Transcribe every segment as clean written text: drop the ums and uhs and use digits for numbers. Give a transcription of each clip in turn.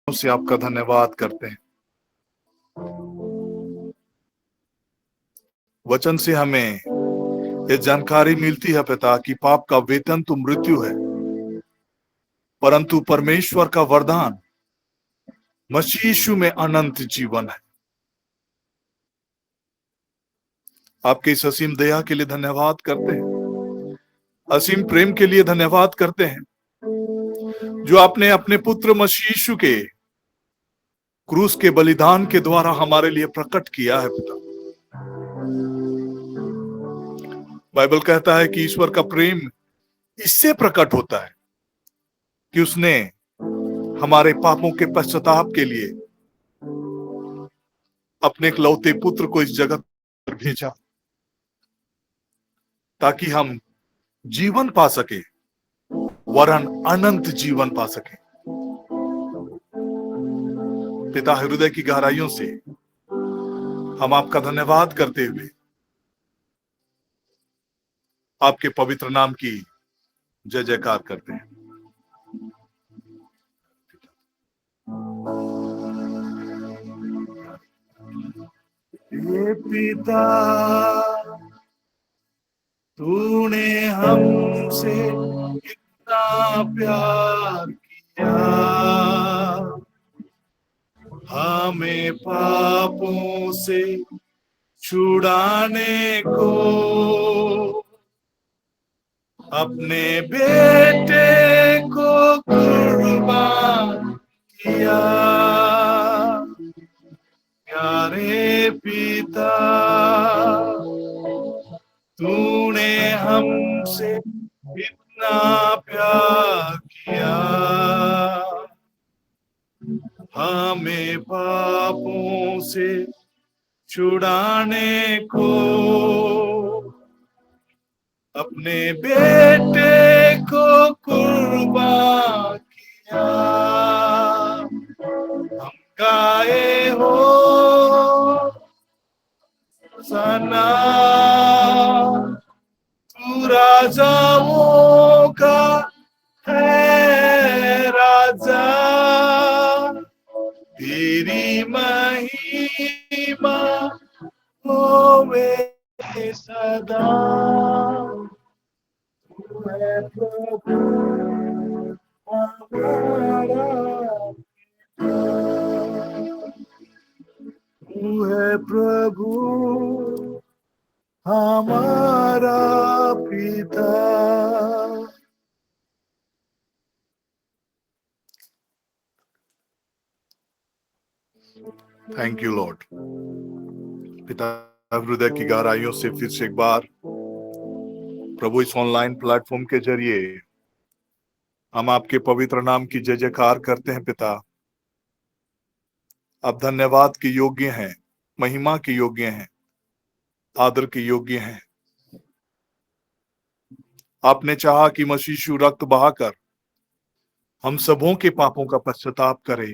से आपका धन्यवाद करते हैं। वचन से हमें ये जानकारी मिलती है पिता कि पाप का वेतन तो मृत्यु है, परंतु परमेश्वर का वरदान मसीह यीशु में अनंत जीवन है। आपके इस असीम दया के लिए धन्यवाद करते हैं, असीम प्रेम के लिए धन्यवाद करते हैं, जो आपने अपने पुत्र मसीह यीशु के क्रूस के बलिदान के द्वारा हमारे लिए प्रकट किया है। पिता, बाइबल कहता है कि ईश्वर का प्रेम इससे प्रकट होता है कि उसने हमारे पापों के पश्चाताप के लिए अपने इकलौते पुत्र को इस जगत पर भेजा, ताकि हम जीवन पा सके, वरन अनंत जीवन पा सके। पिता, हृदय की गहराइयों से हम आपका धन्यवाद करते हुए आपके पवित्र नाम की जय जयकार करते हैं। हे पिता, तूने हमसे इतना प्यार किया, हमें पापों से छुड़ाने को अपने बेटे को कुर्बान किया। प्यारे पिता, तूने हमसे इतना प्यार किया, हमें पापों से छुड़ाने को अपने बेटे को कुर्बान किया। हम गाए हो सना, तू राजाओं का है राजा, तेरी महिमा होवे सदा। तू है प्रभु हमारा, तू है प्रभु हमारा पिता। Thank you Lord. पिता, हृदय की गहराइयों से फिर से एक बार प्रभु इस ऑनलाइन प्लेटफॉर्म के जरिए हम आपके पवित्र नाम की जय जयकार करते हैं। पिता, आप धन्यवाद के योग्य हैं, महिमा के योग्य हैं, आदर के योग्य हैं। आपने चाहा कि मसीह यीशु रक्त बहाकर हम सबों के पापों का पश्चाताप करे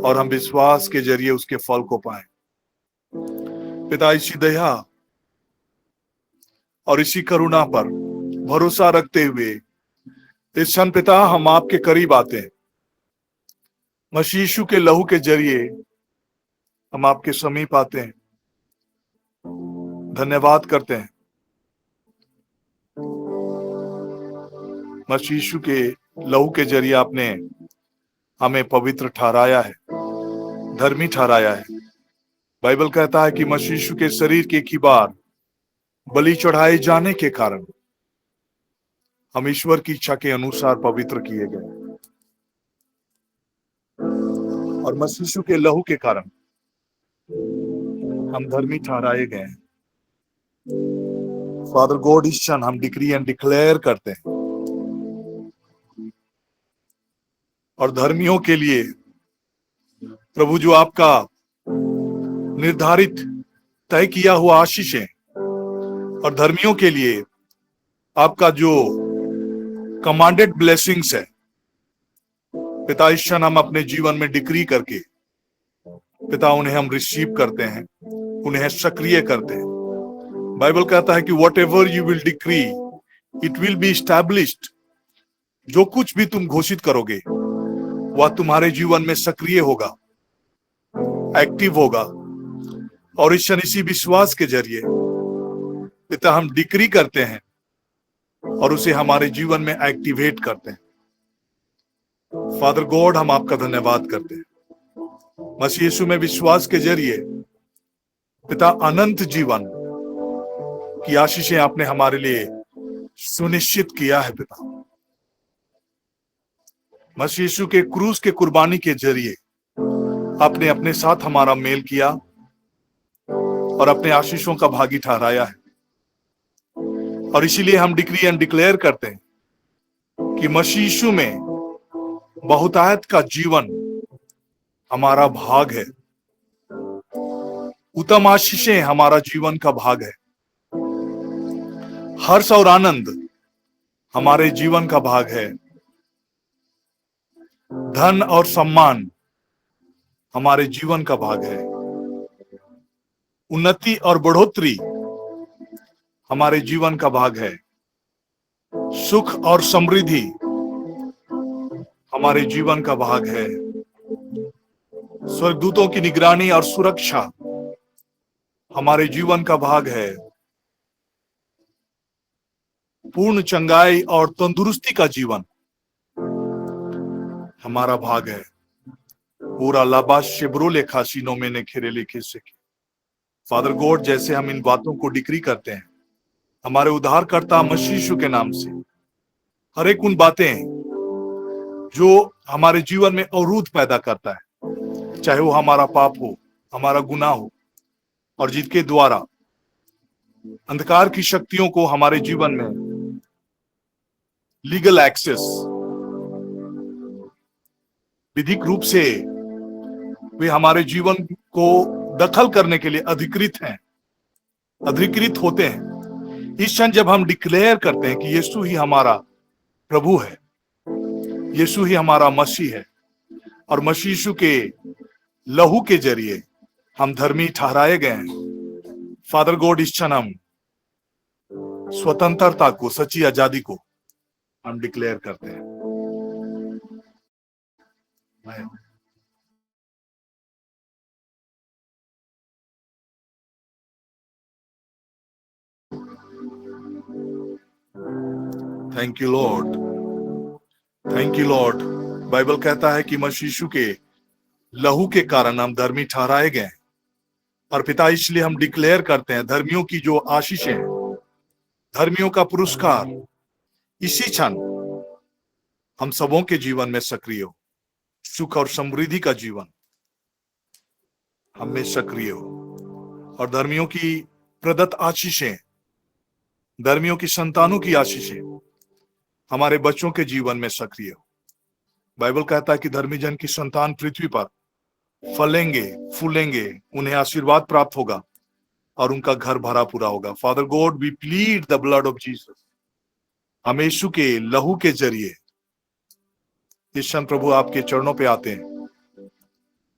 और हम विश्वास के जरिए उसके फल को पाए। पिता, इसी दया और इसी करुणा पर भरोसा रखते हुए इस क्षण पिता हम आपके करीब आते हैं। मसीह यीशु के लहू के जरिए हम आपके समीप आते हैं, धन्यवाद करते हैं। मसीह यीशु के लहू के जरिए आपने हमें पवित्र ठहराया है, धर्मी ठहराया है। बाइबल कहता है कि मसीह यीशु के शरीर के एक ही बार बलि चढ़ाए जाने के कारण हम ईश्वर की इच्छा के अनुसार पवित्र किए गए, और मसीह यीशु के लहू के कारण हम धर्मी ठहराए गए हैं। फादर गॉड, इस क्षण हम डिक्री एंड डिक्लेयर करते हैं, और धर्मियों के लिए प्रभु जो आपका निर्धारित तय किया हुआ आशीष है, और धर्मियों के लिए आपका जो कमांडेड ब्लेसिंग्स है, पिता इस क्षण हम अपने जीवन में डिक्री करके पिता उन्हें हम रिसीव करते हैं, उन्हें सक्रिय करते हैं। बाइबल कहता है कि what ever you will decree it will be established. जो कुछ भी तुम घोषित करोगे वह तुम्हारे जीवन में सक्रिय होगा, एक्टिव होगा। और इसी विश्वास के जरिए पिता हम डिक्री करते हैं और उसे हमारे जीवन में एक्टिवेट करते हैं। फादर गॉड, हम आपका धन्यवाद करते हैं। मसीह यीशु में विश्वास के जरिए पिता अनंत जीवन की आशीषें आपने हमारे लिए सुनिश्चित किया है। पिता मसीह यीशु के क्रूस के कुर्बानी के जरिए आपने अपने साथ हमारा मेल किया और अपने आशीषों का भागी ठहराया है। और इसीलिए हम डिक्री एंड डिक्लेयर करते हैं कि मसीह यीशु में बहुतायत का जीवन हमारा भाग है, उत्तम आशीषें हमारा जीवन का भाग है, हर्ष और आनंद हमारे जीवन का भाग है, धन और सम्मान हमारे जीवन का भाग है, उन्नति और बढ़ोतरी हमारे जीवन का भाग है, सुख और समृद्धि हमारे जीवन का भाग है, स्वर्गदूतों की निगरानी और सुरक्षा हमारे जीवन का भाग है, पूर्ण चंगाई और तंदुरुस्ती का जीवन हमारा भाग है। पूरा लाबाश शेब्रो लेखा सीनों में ने खेरे लेखे से। फादर गॉड, जैसे हम इन बातों को डिक्री करते हैं हमारे उद्धारकर्ता मसीह यीशु के नाम से, हर एक उन बातें जो हमारे जीवन में अवरोध पैदा करता है, चाहे वो हमारा पाप हो, हमारा गुनाह हो, और जिसके द्वारा अंधकार की शक्तियों को हमारे जीवन में लीगल एक्सेस, विधिक रूप से वे हमारे जीवन को दखल करने के लिए अधिकृत होते हैं। इस क्षण जब हम डिक्लेयर करते हैं कि यीशु ही हमारा प्रभु है, यीशु ही हमारा मसीह है, और मसीह यीशु के लहू के जरिए हम धर्मी ठहराए गए हैं। फादर गॉड, इस क्षण हम स्वतंत्रता को, सच्ची आजादी को हम डिक्लेयर करते हैं। Thank you Lord, thank you Lord. Bible कहता है कि मसीह यीशु के लहू के कारण हम धर्मी ठहराए गए, और पिता इसलिए हम डिक्लेयर करते हैं धर्मियों की जो आशीषें हैं, धर्मियों का पुरस्कार इसी क्षण हम सबों के जीवन में सक्रिय हो। सुख और समृद्धि का जीवन हम में सक्रिय हो, और धर्मियों की प्रदत्त आशीषें, धर्मियों की संतानों की आशीषें हमारे बच्चों के जीवन में सक्रिय हो। बाइबल कहता है कि धर्मी जन की संतान पृथ्वी पर फलेंगे, फूलेंगे, उन्हें आशीर्वाद प्राप्त होगा और उनका घर भरा पूरा होगा। Father God, we plead the blood of Jesus. हम यीशु के लहू के जरिए इस क्षण प्रभु आपके चरणों पे आते हैं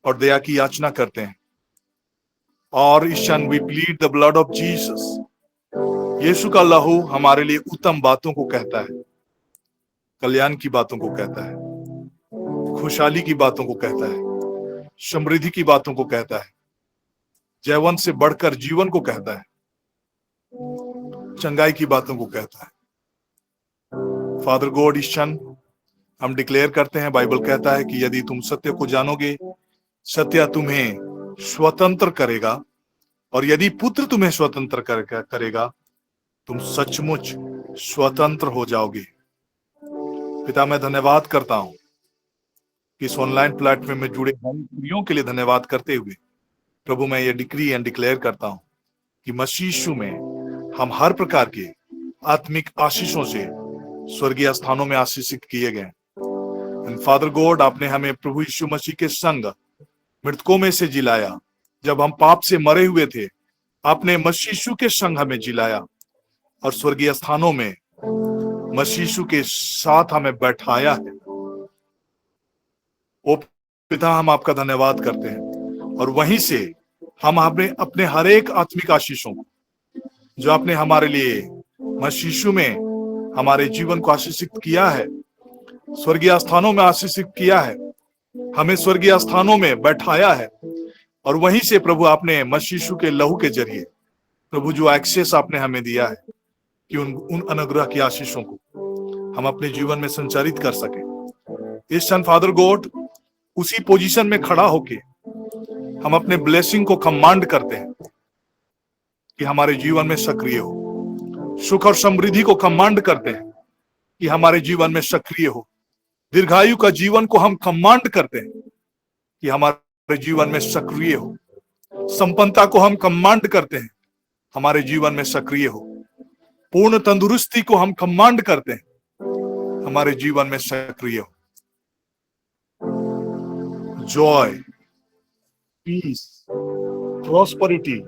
और दया की याचना करते हैं, और इस क्षण we plead the blood of Jesus. Yeshu का लहू हमारे लिए उत्तम बातों को कहता है, कल्याण की बातों को कहता है, खुशहाली की बातों को कहता है, समृद्धि की बातों को कहता है, जयवंत से बढ़कर जीवन को कहता है, चंगाई की बातों को कहता है। फादर गॉड, इस क्षण हम डिक्लेयर करते हैं, बाइबल कहता है कि यदि तुम सत्य को जानोगे, सत्य तुम्हें स्वतंत्र करेगा, और यदि पुत्र तुम्हें स्वतंत्र करेगा, तुम सचमुच स्वतंत्र हो जाओगे। पिता, मैं धन्यवाद करता हूं कि इस ऑनलाइन प्लेटफॉर्म में जुड़े भाइयों के लिए धन्यवाद करते हुए प्रभु, मैं ये डिक्री एंड डिक्लेयर करता हूं कि मसीह यीशु में हम हर प्रकार के आत्मिक आशीषों से स्वर्गीय स्थानों में आशीषित किए गए। फादर गॉड, आपने हमें प्रभु यीशु मसीह के संग मृतकों में से जिलाया। जब हम पाप से मरे हुए थे, आपने मसीह यीशु के संग हमें जिलाया और स्वर्गीय स्थानों में मसीह यीशु के साथ हमें बैठाया है। ओ पिता, हम आपका धन्यवाद करते हैं, और वहीं से हम अपने हर एक आत्मिक आशीषों को जो आपने हमारे लिए मसीह यीशु में हमारे जीवन को आशीषित किया है, स्वर्गीय स्थानों में आशीषित किया है, हमें स्वर्गीय स्थानों में बैठाया है, और वहीं से प्रभु आपने मसीह यीशु के लहू के जरिए प्रभु जो एक्सेस आपने हमें दिया है कि उन अनुग्रह की आशीषों को हम अपने जीवन में संचारित कर सके। इस क्षण फादर गॉड उसी पोजीशन में खड़ा होके हम अपने ब्लेसिंग को कमांड करते हैं कि हमारे जीवन में सक्रिय हो। सुख और समृद्धि को कमांड करते हैं कि हमारे जीवन में सक्रिय हो। दीर्घायु का जीवन को हम कमांड करते हैं कि हमारे जीवन में सक्रिय हो। संपन्नता को हम कमांड करते हैं हमारे जीवन में सक्रिय हो। पूर्ण तंदुरुस्ती को हम कमांड करते हैं हमारे जीवन में सक्रिय हो। Joy, peace, prosperity,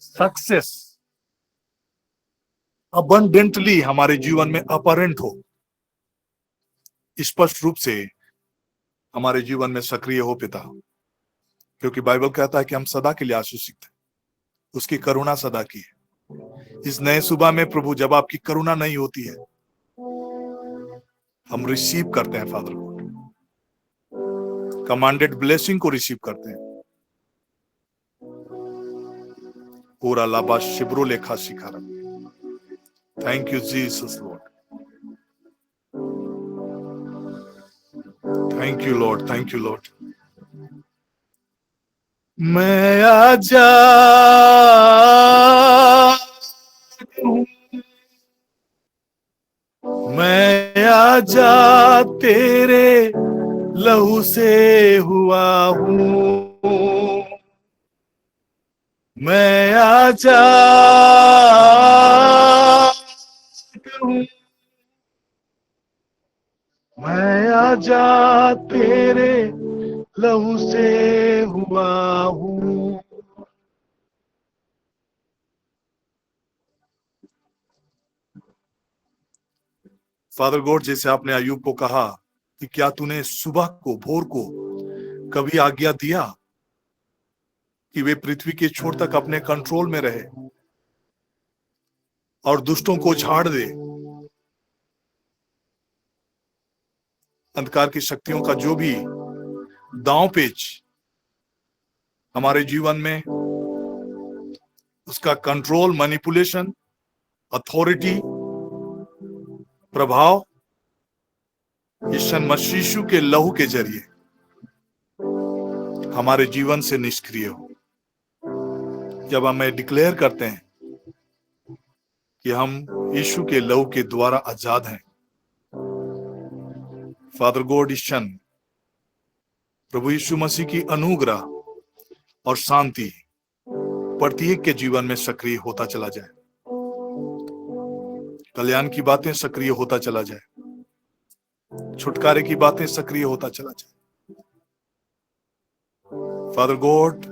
success abundantly हमारे जीवन में अपरेंट हो, स्पष्ट रूप से हमारे जीवन में सक्रिय हो पिता, क्योंकि बाइबल कहता है कि हम सदा के लिए आशीषित हैं, उसकी करुणा सदा की है। इस नए सुबह में प्रभु जब आपकी करुणा नहीं होती है, हम रिसीव करते हैं फादर गॉड, कमांडेड ब्लेसिंग को रिसीव करते हैं। पूरा लाबा शिब्रो लेखा सिखारा। Thank you Jesus Lord, thank you Lord, thank you Lord. मैं आजा मैं आजा तेरे लहू से हुआ हूँ, मैं आजा मैं आजा तेरे लहू से हुआ हूँ। फादर गॉड, जैसे आपने अय्यूब को कहा कि क्या तूने सुबह को, भोर को कभी आज्ञा दिया कि वे पृथ्वी के छोर तक अपने कंट्रोल में रहे और दुष्टों को झाड़ दे, अंधकार की शक्तियों का जो भी दांव पेच हमारे जीवन में, उसका कंट्रोल, मैनिपुलेशन, अथॉरिटी, प्रभाव यीशु मसीह के लहू के जरिए हमारे जीवन से निष्क्रिय हो। जब हमें डिक्लेयर करते हैं कि हम यीशु के लहू के द्वारा आजाद हैं, फादर गॉड, इस क्षण प्रभु यीशु मसीह की अनुग्रह और शांति प्रत्येक के जीवन में सक्रिय होता चला जाए, कल्याण की बातें सक्रिय होता चला जाए, छुटकारे की बातें सक्रिय होता चला जाए। फादर गॉड,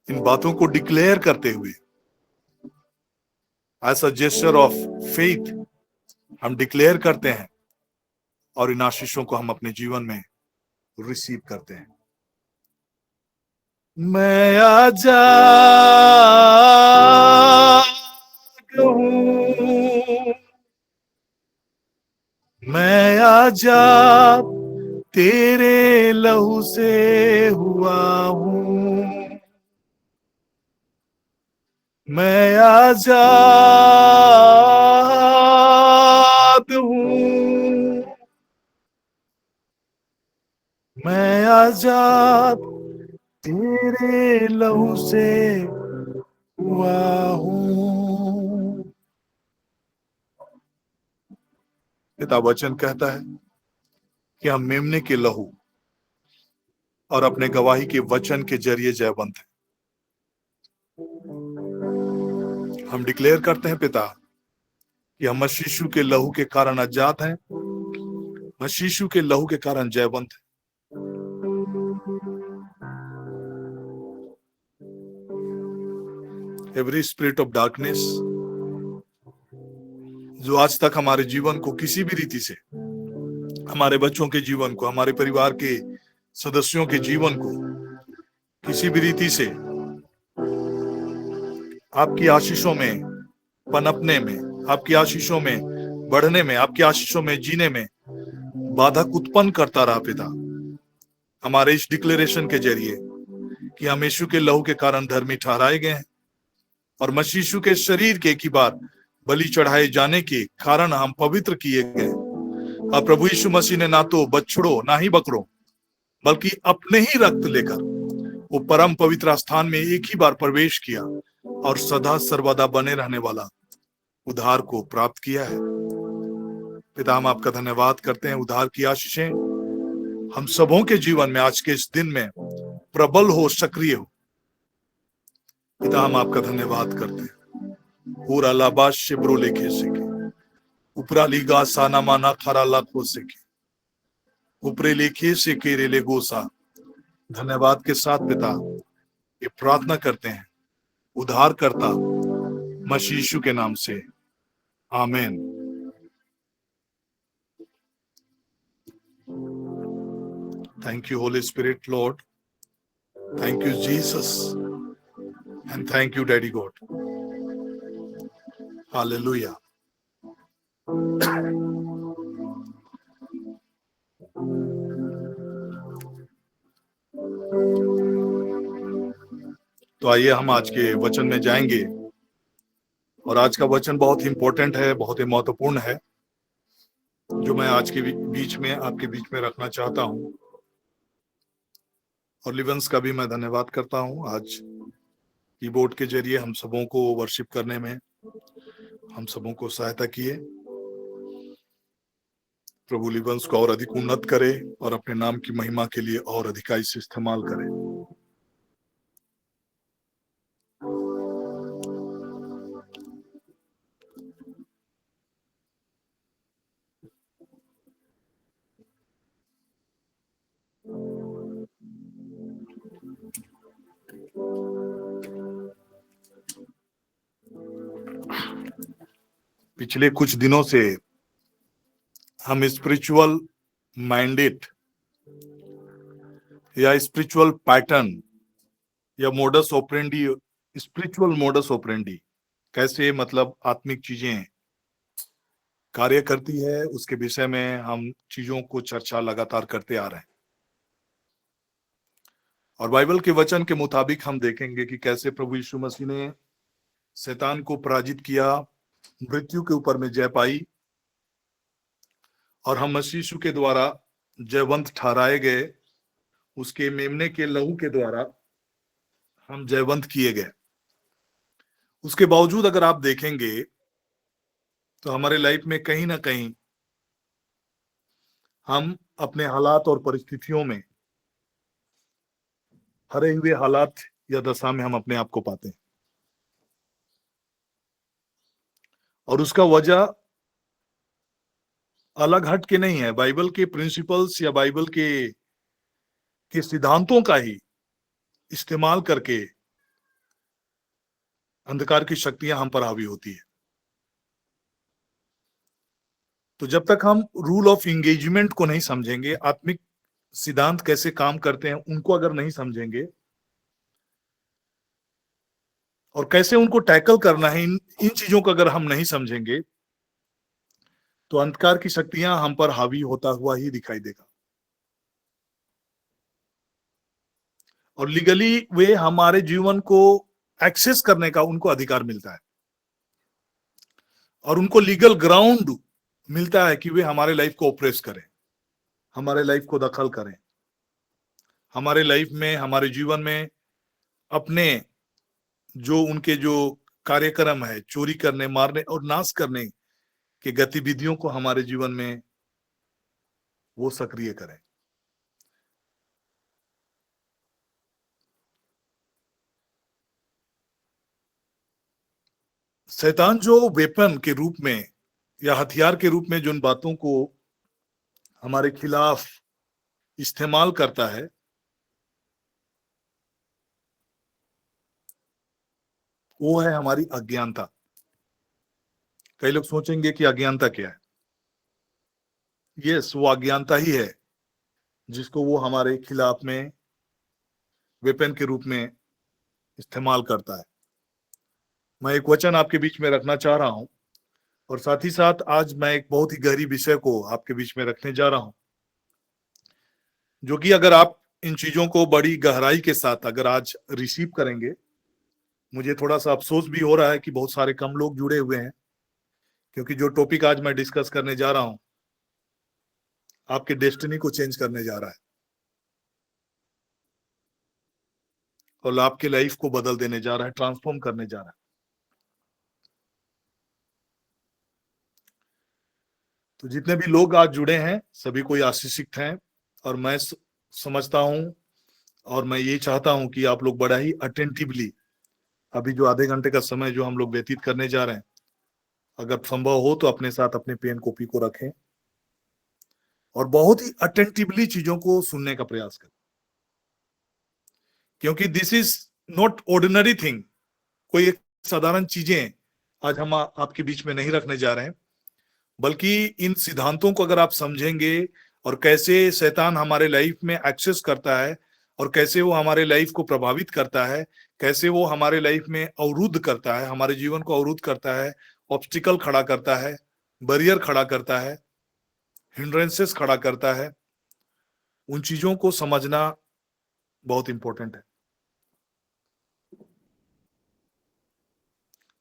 इन बातों को डिक्लेयर करते हुए as a gesture of faith हम डिक्लेयर करते हैं और इन आशीषों को हम अपने जीवन में रिसीव करते हैं। मैं आजाद हूँ, मैं आजाद तेरे लहू से हुआ हूँ, मैं आजाद हूँ, मैं आजाद तेरे लहू से हुआ हूँ। पिता वचन कहता है कि हम मेमने के लहू और अपने गवाही के वचन के जरिए जयवंत हैं। हम डिक्लेयर करते हैं पिता कि हम मसीह यीशु के लहू के कारण आजाद हैं, मसीह यीशु के लहू के कारण जयवंत हैं। एवरी स्पिरिट ऑफ डार्कनेस जो आज तक हमारे जीवन को किसी भी रीति से, हमारे बच्चों के जीवन को, हमारे परिवार के सदस्यों के जीवन को किसी भी रीति से आपकी आशीषों में पनपने में, आपकी आशीषों में बढ़ने में, आपकी आशीषों में जीने में बाधक उत्पन्न करता रहा पिता, हमारे इस डिक्लेरेशन के जरिए कि हम यीशु के लहू के कारण धर्मी ठहराए गए हैं और मसीह यीशु के शरीर के एक ही बार बलि चढ़ाए जाने के कारण हम पवित्र किए गए। और प्रभु यीशु मसीह ने ना तो बछड़ों ना ही बकरों बल्कि अपने ही रक्त लेकर वो परम पवित्र स्थान में एक ही बार प्रवेश किया और सदा सर्वदा बने रहने वाला उद्धार को प्राप्त किया है। पिता, हम आपका धन्यवाद करते हैं। उद्धार की आशीषें हम सबों के जीवन में आज के इस दिन में प्रबल हो, सक्रिय हो। पिता, हम आपका धन्यवाद करते हैं। पूरा लाबाश शिब्रो लेखे सेके उपरा लीगा साना माना खरा लाखो सेके उपरे लेखे से केरे ले गोसा। धन्यवाद के साथ पिता ये प्रार्थना करते हैं उद्धार करता मसीह यीशु के नाम से, आमीन। Thank you, Holy Spirit, Lord. Thank you, Jesus. And thank you, Daddy God. Hallelujah. तो आइए हम आज के वचन में जाएंगे और आज का वचन बहुत ही इंपॉर्टेंट है, बहुत ही महत्वपूर्ण है, जो मैं आज के बीच में आपके बीच में रखना चाहता हूं। और लिवंस का भी मैं धन्यवाद करता हूं, आज कीबोर्ड के जरिए हम सबों को वर्शिप करने में हम सबों को सहायता किए। प्रभु लिवंस को और अधिक उन्नत करे और अपने नाम की महिमा के लिए और अधिकाई से इस्तेमाल करे। पिछले कुछ दिनों से हम स्पिरिचुअल माइंडेड या स्पिरिचुअल पैटर्न या modus operandi, spiritual modus operandi कैसे मतलब आत्मिक चीजें कार्य करती है, उसके विषय में हम चीजों को चर्चा लगातार करते आ रहे हैं। और बाइबल के वचन के मुताबिक हम देखेंगे कि कैसे प्रभु यीशु मसीह ने शैतान को पराजित किया, मृत्यु के ऊपर में जय पाई और हम मसीह यीशु के द्वारा जयवंत ठहराए गए। उसके मेमने के लहू के द्वारा हम जयवंत किए गए। उसके बावजूद अगर आप देखेंगे तो हमारे लाइफ में कहीं ना कहीं हम अपने हालात और परिस्थितियों में, हरे हुए हालात या दशा में हम अपने आप को पाते हैं। और उसका वजह अलग हट के नहीं है, बाइबल के प्रिंसिपल्स या बाइबल के सिद्धांतों का ही इस्तेमाल करके अंधकार की शक्तियां हम पर हावी होती है। तो जब तक हम रूल ऑफ एंगेजमेंट को नहीं समझेंगे, आत्मिक सिद्धांत कैसे काम करते हैं उनको अगर नहीं समझेंगे और कैसे उनको टैकल करना है, इन चीजों को अगर हम नहीं समझेंगे तो अंधकार की शक्तियां हम पर हावी होता हुआ ही दिखाई देगा। और लीगली वे हमारे जीवन को एक्सेस करने का उनको अधिकार मिलता है और उनको लीगल ग्राउंड मिलता है कि वे हमारे लाइफ को ऑपरेस करें, हमारे लाइफ को दखल करें, हमारे लाइफ में, हमारे जीवन में अपने जो उनके जो कार्यक्रम है, चोरी करने, मारने और नाश करने के गतिविधियों को हमारे जीवन में वो सक्रिय करें। शैतान जो वेपन के रूप में या हथियार के रूप में जिन बातों को हमारे खिलाफ इस्तेमाल करता है, वो है हमारी अज्ञानता। कई लोग सोचेंगे कि अज्ञानता क्या है। यस, वो अज्ञानता ही है जिसको वो हमारे खिलाफ में वेपन के रूप में इस्तेमाल करता है। मैं एक वचन आपके बीच में रखना चाह रहा हूं और साथ ही साथ आज मैं एक बहुत ही गहरी विषय को आपके बीच में रखने जा रहा हूं। जो कि अगर आप इन चीजों को बड़ी गहराई के साथ अगर आज रिसीव करेंगे, मुझे थोड़ा सा अफसोस भी हो रहा है कि बहुत सारे कम लोग जुड़े हुए हैं, क्योंकि जो टॉपिक आज मैं डिस्कस करने जा रहा हूं आपके डेस्टिनी को चेंज करने जा रहा है और आपके लाइफ को बदल देने जा रहा है, ट्रांसफॉर्म करने जा रहा है। तो जितने भी लोग आज जुड़े हैं सभी कोई आशीषित हैं, और मैं समझता हूं और मैं ये चाहता हूं कि आप लोग बड़ा ही अटेंटिवली अभी जो आधे घंटे का समय जो हम लोग व्यतीत करने जा रहे हैं, अगर संभव हो तो अपने साथ अपने पेन कॉपी को रखें और बहुत ही अटेंटिवली चीजों को सुनने का प्रयास करें, क्योंकि this is not ordinary thing. कोई एक साधारण चीजें आज हम आपके बीच में नहीं रखने जा रहे हैं, बल्कि इन सिद्धांतों को अगर आप समझेंगे और कैसे शैतान हमारे लाइफ में एक्सेस करता है और कैसे वो हमारे लाइफ को प्रभावित करता है, कैसे वो हमारे लाइफ में अवरुद्ध करता है, हमारे जीवन को अवरुद्ध करता है, ऑब्स्टिकल खड़ा करता है, बैरियर खड़ा करता है, हिंड्रेंसेस खड़ा करता है, उन चीजों को समझना बहुत इंपॉर्टेंट है।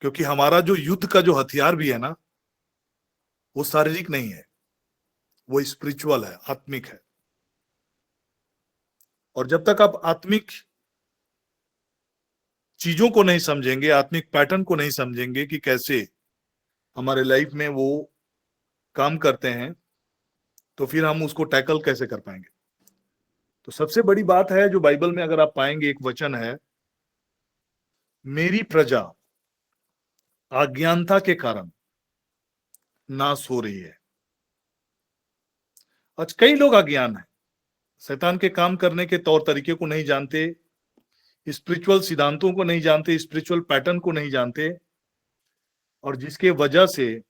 क्योंकि हमारा जो युद्ध का जो हथियार भी है ना, वो शारीरिक नहीं है, वो स्पिरिचुअल है, आत्मिक है। और जब तक आप आत्मिक चीजों को नहीं समझेंगे, आत्मिक पैटर्न को नहीं समझेंगे कि कैसे हमारे लाइफ में वो काम करते हैं, तो फिर हम उसको टैकल कैसे कर पाएंगे। तो सबसे बड़ी बात है जो बाइबल में अगर आप पाएंगे, एक वचन है, मेरी प्रजा अज्ञानता के कारण नाश हो रही है। आज कई लोग अज्ञान है, शैतान के काम करने के तौर तरीके को नहीं जानते, स्पिरिचुअल सिद्धांतों को नहीं जानते, स्पिरिचुअल पैटर्न को नहीं जानते, और जिसके वजह से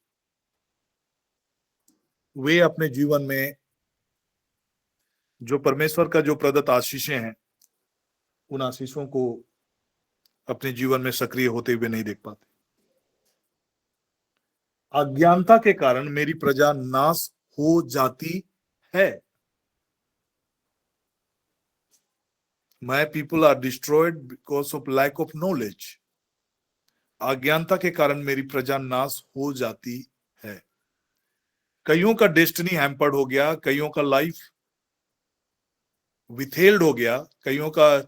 वे अपने जीवन में जो परमेश्वर का जो प्रदत्त आशीषें हैं, उन आशीषों को अपने जीवन में सक्रिय होते हुए नहीं देख पाते। अज्ञानता के कारण मेरी प्रजा नाश हो जाती है। My people are destroyed because of lack of knowledge. अज्ञानता के कारण मेरी प्रजा नाश हो जाती है। कईयों का डेस्टिनी हैम्पर्ड हो गया, कईयों का लाइफ विथेल्ड हो गया, कईयों का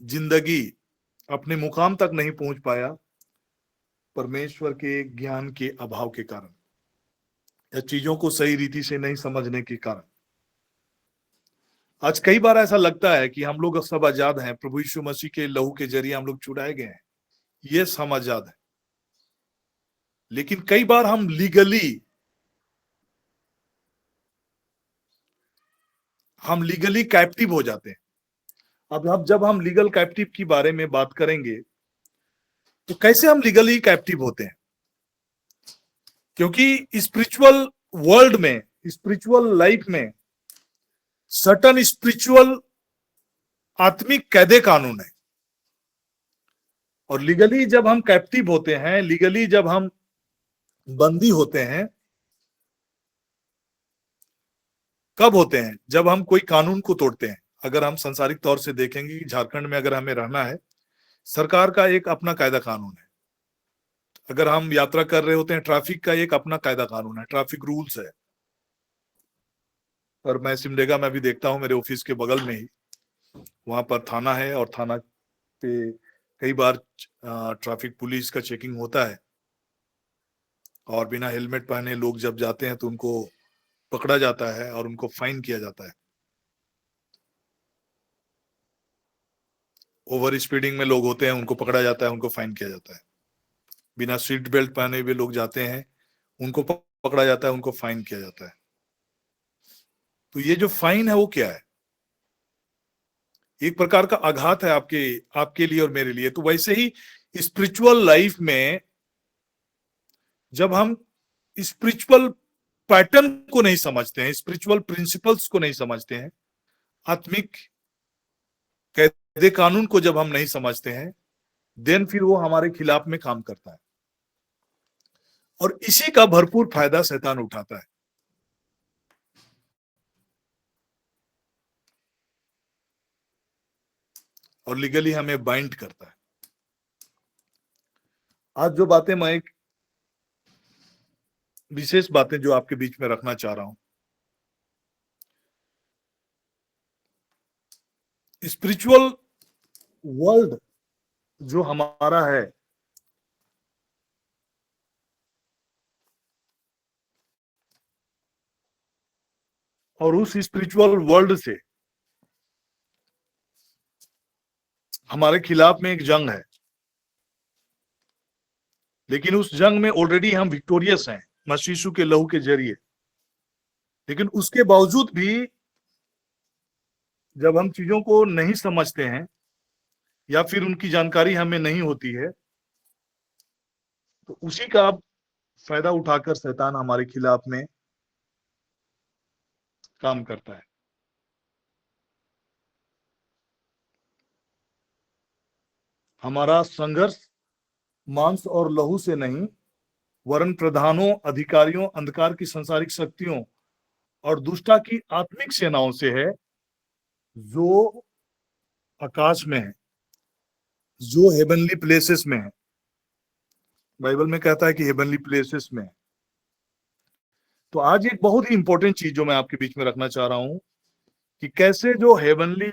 जिंदगी अपने मुकाम तक नहीं पहुंच पाया परमेश्वर के ज्ञान के अभाव के कारण या चीजों को सही रीति से नहीं समझने के कारण। आज कई बार ऐसा लगता है कि हम लोग सब आजाद हैं, प्रभु यीशु मसीह के लहू के जरिए हम लोग छुड़ाए गए हैं, ये हम आजाद है। लेकिन कई बार हम लीगली कैप्टिव हो जाते हैं। अब जब हम लीगल कैप्टिव की बारे में बात करेंगे तो कैसे हम लीगली कैप्टिव होते हैं, क्योंकि स्पिरिचुअल वर्ल्ड में, स्पिरिचुअल लाइफ में सर्टन स्पिरिचुअल आत्मिक कायदे कानून है, और लीगली जब हम कैप्टिव होते हैं, लीगली जब हम बंदी होते हैं, कब होते हैं? जब हम कोई कानून को तोड़ते हैं। अगर हम संसारिक तौर से देखेंगे कि झारखंड में अगर हमें रहना है, सरकार का एक अपना कायदा कानून है। अगर हम यात्रा कर रहे होते हैं, ट्रैफिक का एक अपना कायदा कानून है, ट्रैफिक रूल्स है। और मैं सिमडेगा में भी देखता हूं, मेरे ऑफिस के बगल में ही वहां पर थाना है, और थाना पे कई बार ट्रैफिक पुलिस का चेकिंग होता है, और बिना हेलमेट पहने लोग जब जाते हैं तो उनको पकड़ा जाता है और उनको फाइन किया जाता है। ओवर स्पीडिंग में लोग होते हैं, उनको पकड़ा जाता है, उनको फाइन किया जाता है। बिना सीट बेल्ट पहने हुए लोग जाते हैं, उनको पकड़ा जाता है, उनको फाइन किया जाता है। तो ये जो फाइन है वो क्या है? एक प्रकार का आघात है आपके लिए और मेरे लिए। तो वैसे ही स्पिरिचुअल लाइफ में जब हम स्पिरिचुअल पैटर्न को नहीं समझते हैं, स्पिरिचुअल प्रिंसिपल्स को नहीं समझते हैं, आत्मिक कायदे कानून को जब हम नहीं समझते हैं, देन फिर वो हमारे खिलाफ में काम करता है, और इसी का भरपूर फायदा शैतान उठाता है। और लीगली हमें बाइंड करता है। आज जो बातें मैं एक विशेष बातें जो आपके बीच में रखना चाह रहा हूं, स्पिरिचुअल वर्ल्ड जो हमारा है, और उस स्पिरिचुअल वर्ल्ड से हमारे खिलाफ में एक जंग है, लेकिन उस जंग में ऑलरेडी हम विक्टोरियस हैं मसीह यीशु के लहू के जरिए। लेकिन उसके बावजूद भी जब हम चीजों को नहीं समझते हैं या फिर उनकी जानकारी हमें नहीं होती है, तो उसी का फायदा उठाकर शैतान हमारे खिलाफ में काम करता है। हमारा संघर्ष मांस और लहू से नहीं, वरन प्रधानों, अधिकारियों, अंधकार की संसारिक शक्तियों और दुष्टा की आत्मिक सेनाओं से है, जो आकाश में है, जो हेवनली प्लेसेस में है। बाइबल में कहता है कि हेवनली प्लेसेस में है। तो आज एक बहुत ही इंपॉर्टेंट चीज जो मैं आपके बीच में रखना चाह रहा हूं कि कैसे जो हेवनली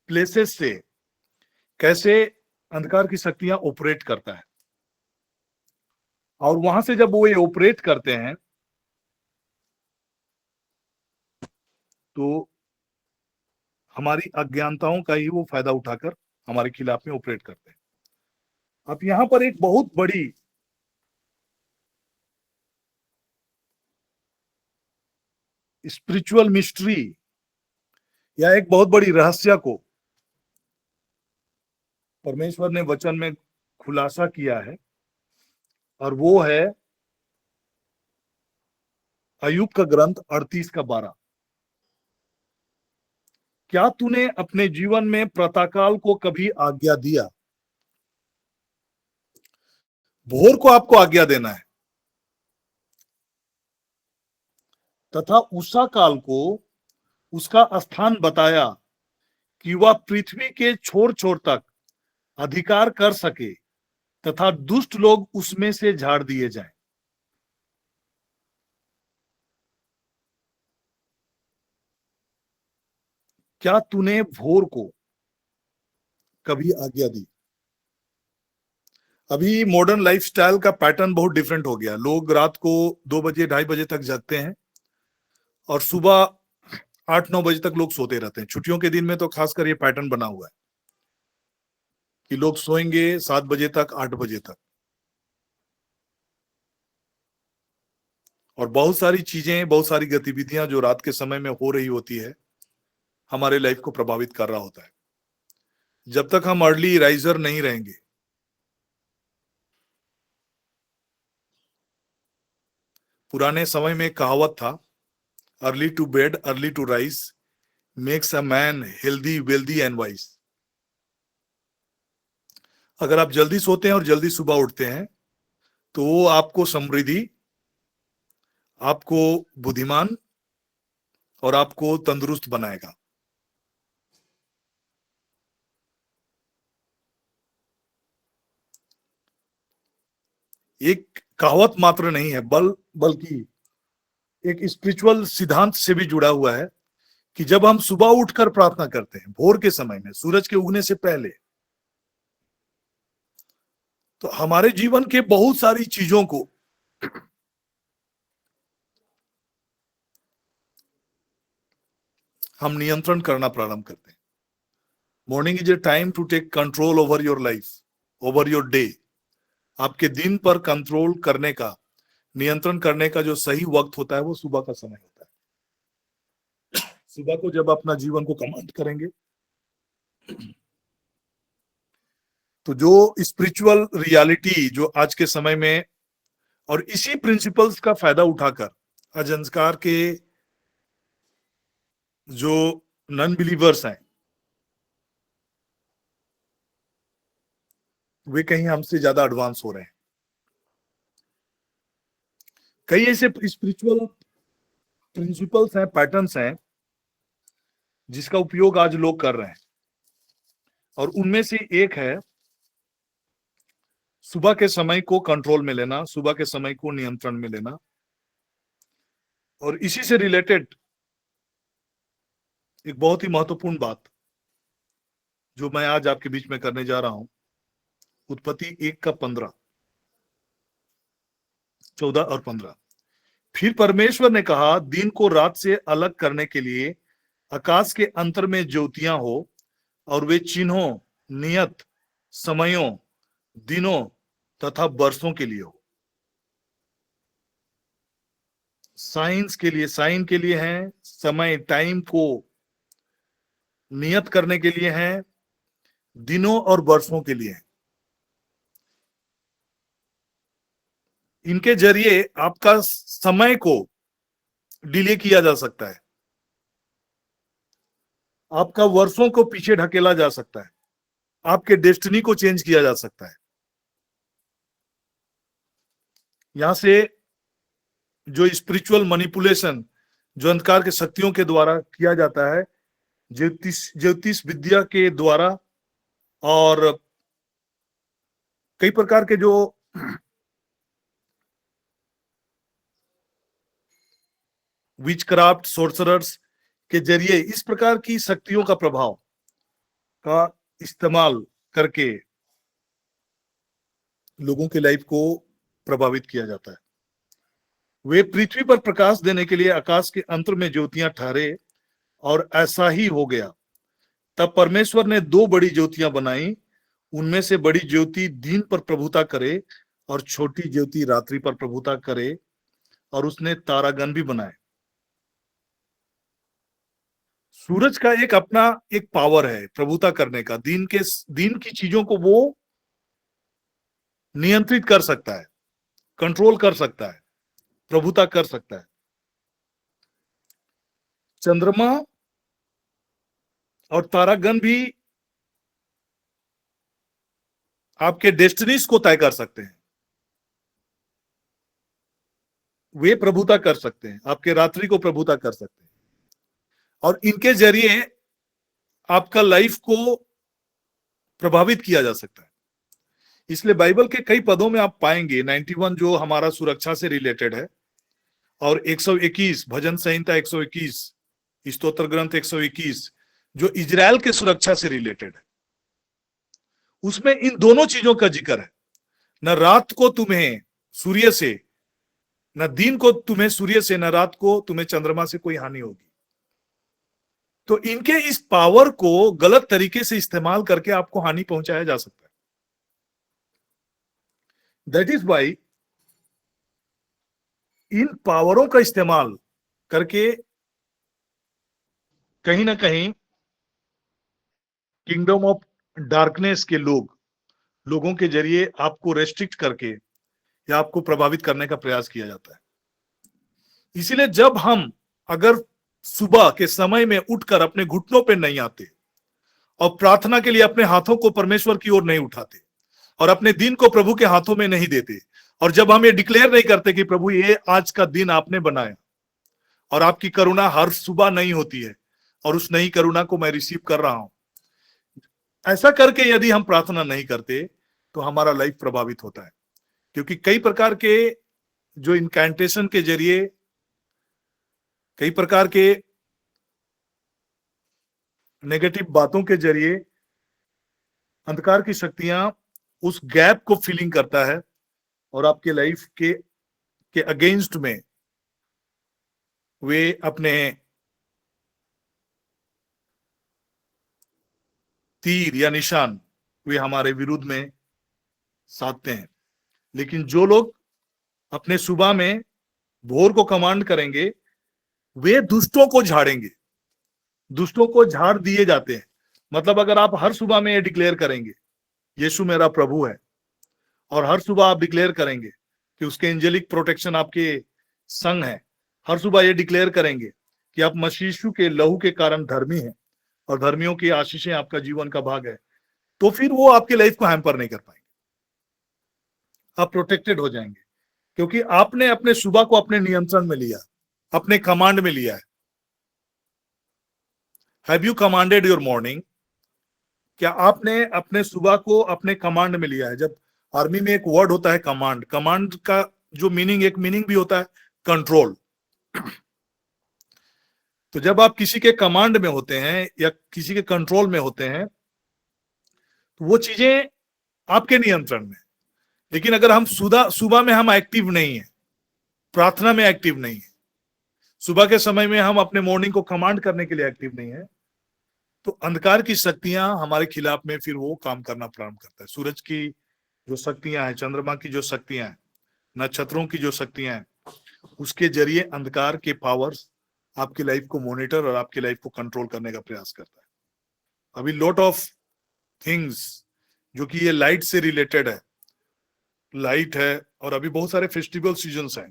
प्लेसेस से कैसे अंधकार की शक्तियां ऑपरेट करता है, और वहां से जब वो ये ऑपरेट करते हैं तो हमारी अज्ञानताओं का ही वो फायदा उठाकर हमारे खिलाफ में ऑपरेट करते हैं। अब यहां पर एक बहुत बड़ी स्पिरिचुअल मिस्ट्री या एक बहुत बड़ी रहस्य को परमेश्वर ने वचन में खुलासा किया है, और वो है अय्यूब का ग्रंथ 38:12। क्या तूने अपने जीवन में प्रातःकाल को कभी आज्ञा दिया? भोर को आपको आज्ञा देना है, तथा उषा काल को उसका स्थान बताया कि वह पृथ्वी के छोर छोर तक अधिकार कर सके, तथा दुष्ट लोग उसमें से झाड़ दिए जाएं। क्या तूने भोर को कभी आज्ञा दी? अभी मॉडर्न लाइफस्टाइल का पैटर्न बहुत डिफरेंट हो गया। लोग रात को 2 बजे 2:30 बजे तक जगते हैं और सुबह 8-9 बजे तक लोग सोते रहते हैं। छुट्टियों के दिन में तो खासकर ये पैटर्न बना हुआ है कि लोग सोएंगे 7 बजे तक, 8 बजे तक, और बहुत सारी चीजें, बहुत सारी गतिविधियां जो रात के समय में हो रही होती है, हमारे लाइफ को प्रभावित कर रहा होता है। जब तक हम अर्ली राइजर नहीं रहेंगे, पुराने समय में कहावत था, early to bed early to rise makes a man healthy wealthy and wise. अगर आप जल्दी सोते हैं और जल्दी सुबह उठते हैं तो वो आपको समृद्धि, आपको बुद्धिमान और आपको तंदुरुस्त बनाएगा। एक कहावत मात्र नहीं है, बल्कि एक स्पिरिचुअल सिद्धांत से भी जुड़ा हुआ है कि जब हम सुबह उठकर प्रार्थना करते हैं भोर के समय में, सूरज के उगने से पहले, तो हमारे जीवन के बहुत सारी चीजों को हम नियंत्रण करना प्रारंभ करते हैं। Morning is a time to take control over your life, over your day. आपके दिन पर कंट्रोल करने का, नियंत्रण करने का जो सही वक्त होता है वो सुबह का समय होता है। सुबह को जब अपना जीवन को कमांड करेंगे, तो जो स्पिरिचुअल रियलिटी जो आज के समय में, और इसी प्रिंसिपल्स का फायदा उठाकर आज अंधकार के जो नॉन बिलीवर्स हैं, वे कहीं हमसे ज्यादा एडवांस हो रहे हैं। कई ऐसे स्पिरिचुअल प्रिंसिपल्स हैं, पैटर्न्स हैं, जिसका उपयोग आज लोग कर रहे हैं। और उनमें से एक है सुबह के समय को कंट्रोल में लेना, सुबह के समय को नियंत्रण में लेना। और इसी से रिलेटेड एक बहुत ही महत्वपूर्ण बात जो मैं आज आपके बीच में करने जा रहा हूं, उत्पत्ति 1:15, 14 और 15। फिर परमेश्वर ने कहा, दिन को रात से अलग करने के लिए आकाश के अंतर में ज्योतियां हो, और वे चिन्हों, नियत समयों, दिनों तथा वर्षों के लिए हो। साइंस के लिए, साइन के लिए है, समय टाइम को नियत करने के लिए है, दिनों और वर्षों के लिए है। इनके जरिए आपका समय को डिले किया जा सकता है, आपका वर्षों को पीछे ढकेला जा सकता है, आपके डेस्टिनी को चेंज किया जा सकता है। यहां से जो स्पिरिचुअल मैनिपुलेशन जो अंधकार के शक्तियों के द्वारा किया जाता है, ज्योतिष विद्या के द्वारा, और कई प्रकार के जो विचक्राफ्ट, सोर्सरर्स के जरिए इस प्रकार की शक्तियों का प्रभाव का इस्तेमाल करके लोगों के लाइफ को प्रभावित किया जाता है। वे पृथ्वी पर प्रकाश देने के लिए आकाश के अंतर में ज्योतियां ठहरे, और ऐसा ही हो गया। तब परमेश्वर ने 2 बड़ी ज्योतियां बनाई, उनमें से बड़ी ज्योति दिन पर प्रभुता करे और छोटी ज्योति रात्रि पर प्रभुता करे, और उसने तारागण भी बनाए। सूरज का एक अपना एक पावर है प्रभुता करने का, दिन की चीजों को वो नियंत्रित कर सकता है, कंट्रोल कर सकता है, प्रभुता कर सकता है। चंद्रमा और तारागण भी आपके डेस्टिनीज को तय कर सकते हैं, वे प्रभुता कर सकते हैं, आपके रात्रि को प्रभुता कर सकते हैं, और इनके जरिए आपका लाइफ को प्रभावित किया जा सकता है। इसलिए बाइबल के कई पदों में आप पाएंगे 91 जो हमारा सुरक्षा से रिलेटेड है, और 121 भजन संहिता 121, स्तोत्र ग्रंथ 121 जो इजराइल के सुरक्षा से रिलेटेड है, उसमें इन दोनों चीजों का जिक्र है। न रात को तुम्हें सूर्य से, न दिन को तुम्हें सूर्य से, न रात को तुम्हें चंद्रमा से कोई हानि होगी। तो इनके इस पावर को गलत तरीके से इस्तेमाल करके आपको हानि पहुंचाया जा सकता है। दैट इज वाई इन पावरों का इस्तेमाल करके कहीं ना कहीं किंगडम ऑफ डार्कनेस के लोगों के जरिए आपको रेस्ट्रिक्ट करके या आपको प्रभावित करने का प्रयास किया जाता है। इसीलिए जब हम अगर सुबह के समय में उठकर अपने घुटनों पे नहीं आते और प्रार्थना के लिए अपने हाथों को परमेश्वर की ओर नहीं उठाते और अपने दिन को प्रभु के हाथों में नहीं देते, और जब हम ये डिक्लेयर नहीं करते कि प्रभु ये आज का दिन आपने बनाया और आपकी करुणा हर सुबह नहीं होती है और उस नई करुणा को मैं रिसीव कर रहा हूं, ऐसा करके यदि हम प्रार्थना नहीं करते तो हमारा लाइफ प्रभावित होता है। क्योंकि कई प्रकार के जो इनकैंटेशन के जरिए, कई प्रकार के नेगेटिव बातों के जरिए अंधकार की शक्तियां उस गैप को फिलिंग करता है और आपके लाइफ के अगेंस्ट में वे अपने तीर या निशान वे हमारे विरुद्ध में साधते हैं। लेकिन जो लोग अपने सुबह में भोर को कमांड करेंगे, वे दुष्टों को झाड़ेंगे, दुष्टों को झाड़ दिए जाते हैं। मतलब अगर आप हर सुबह में ये डिक्लेयर करेंगे यीशु मेरा प्रभु है, और हर सुबह आप डिक्लेयर करेंगे कि उसके एंजेलिक प्रोटेक्शन आपके संग है, हर सुबह ये डिक्लेयर करेंगे कि आप मसीह यीशु के लहू के कारण धर्मी हैं और धर्मियों की आशीषें आपका जीवन का भाग है, तो फिर वो आपके लाइफ को हैम्पर नहीं कर पाएंगे, आप प्रोटेक्टेड हो जाएंगे। क्योंकि आपने अपने सुबह को अपने नियंत्रण में लिया, अपने कमांड में लिया है। Have you commanded your morning? क्या आपने अपने सुबह को अपने कमांड में लिया है? जब आर्मी में एक वर्ड होता है कमांड, कमांड का जो मीनिंग, एक मीनिंग भी होता है कंट्रोल। तो जब आप किसी के कमांड में होते हैं या किसी के कंट्रोल में होते हैं तो वो चीजें आपके नियंत्रण में। लेकिन अगर हम सुबह में हम एक्टिव नहीं है, प्रार्थना में एक्टिव नहीं है, सुबह के समय में हम अपने मॉर्निंग को कमांड करने के लिए एक्टिव नहीं है, तो अंधकार की शक्तियां हमारे खिलाफ में फिर वो काम करना प्रारंभ करता है। सूरज की जो शक्तियां हैं, चंद्रमा की जो शक्तियां हैं, नक्षत्रों की जो शक्तियां हैं, उसके जरिए अंधकार के पावर्स आपकी लाइफ को मॉनिटर और आपकी लाइफ को कंट्रोल करने का प्रयास करता है। अभी लॉट ऑफ थिंग्स जो कि ये लाइट से रिलेटेड है, लाइट है, और अभी बहुत सारे फेस्टिवल सीजन्स हैं।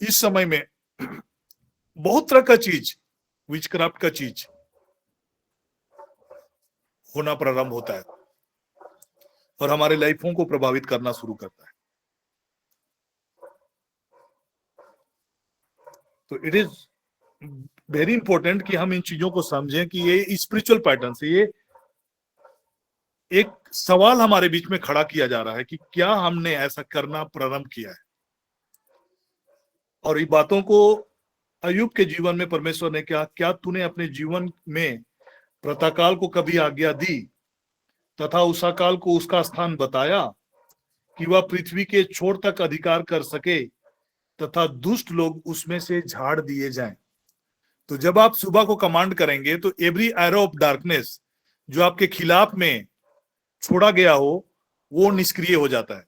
इस समय में बहुत तरह का चीज, विचक्राफ्ट का चीज होना प्रारंभ होता है और हमारे लाइफों को प्रभावित करना शुरू करता है। तो इट इज वेरी इंपॉर्टेंट कि हम इन चीजों को समझें कि ये स्पिरिचुअल पैटर्न से ये एक सवाल हमारे बीच में खड़ा किया जा रहा है कि क्या हमने ऐसा करना प्रारंभ किया है। और इन बातों को अय्यूब के जीवन में परमेश्वर ने क्या तूने अपने जीवन में प्रातःकाल को कभी आज्ञा दी तथा उषाकाल को उसका स्थान बताया कि वह पृथ्वी के छोर तक अधिकार कर सके तथा दुष्ट लोग उसमें से झाड़ दिए जाएं। तो जब आप सुबह को कमांड करेंगे तो एवरी एरो ऑफ डार्कनेस जो आपके खिलाफ में छोड़ा गया हो वो निष्क्रिय हो जाता है।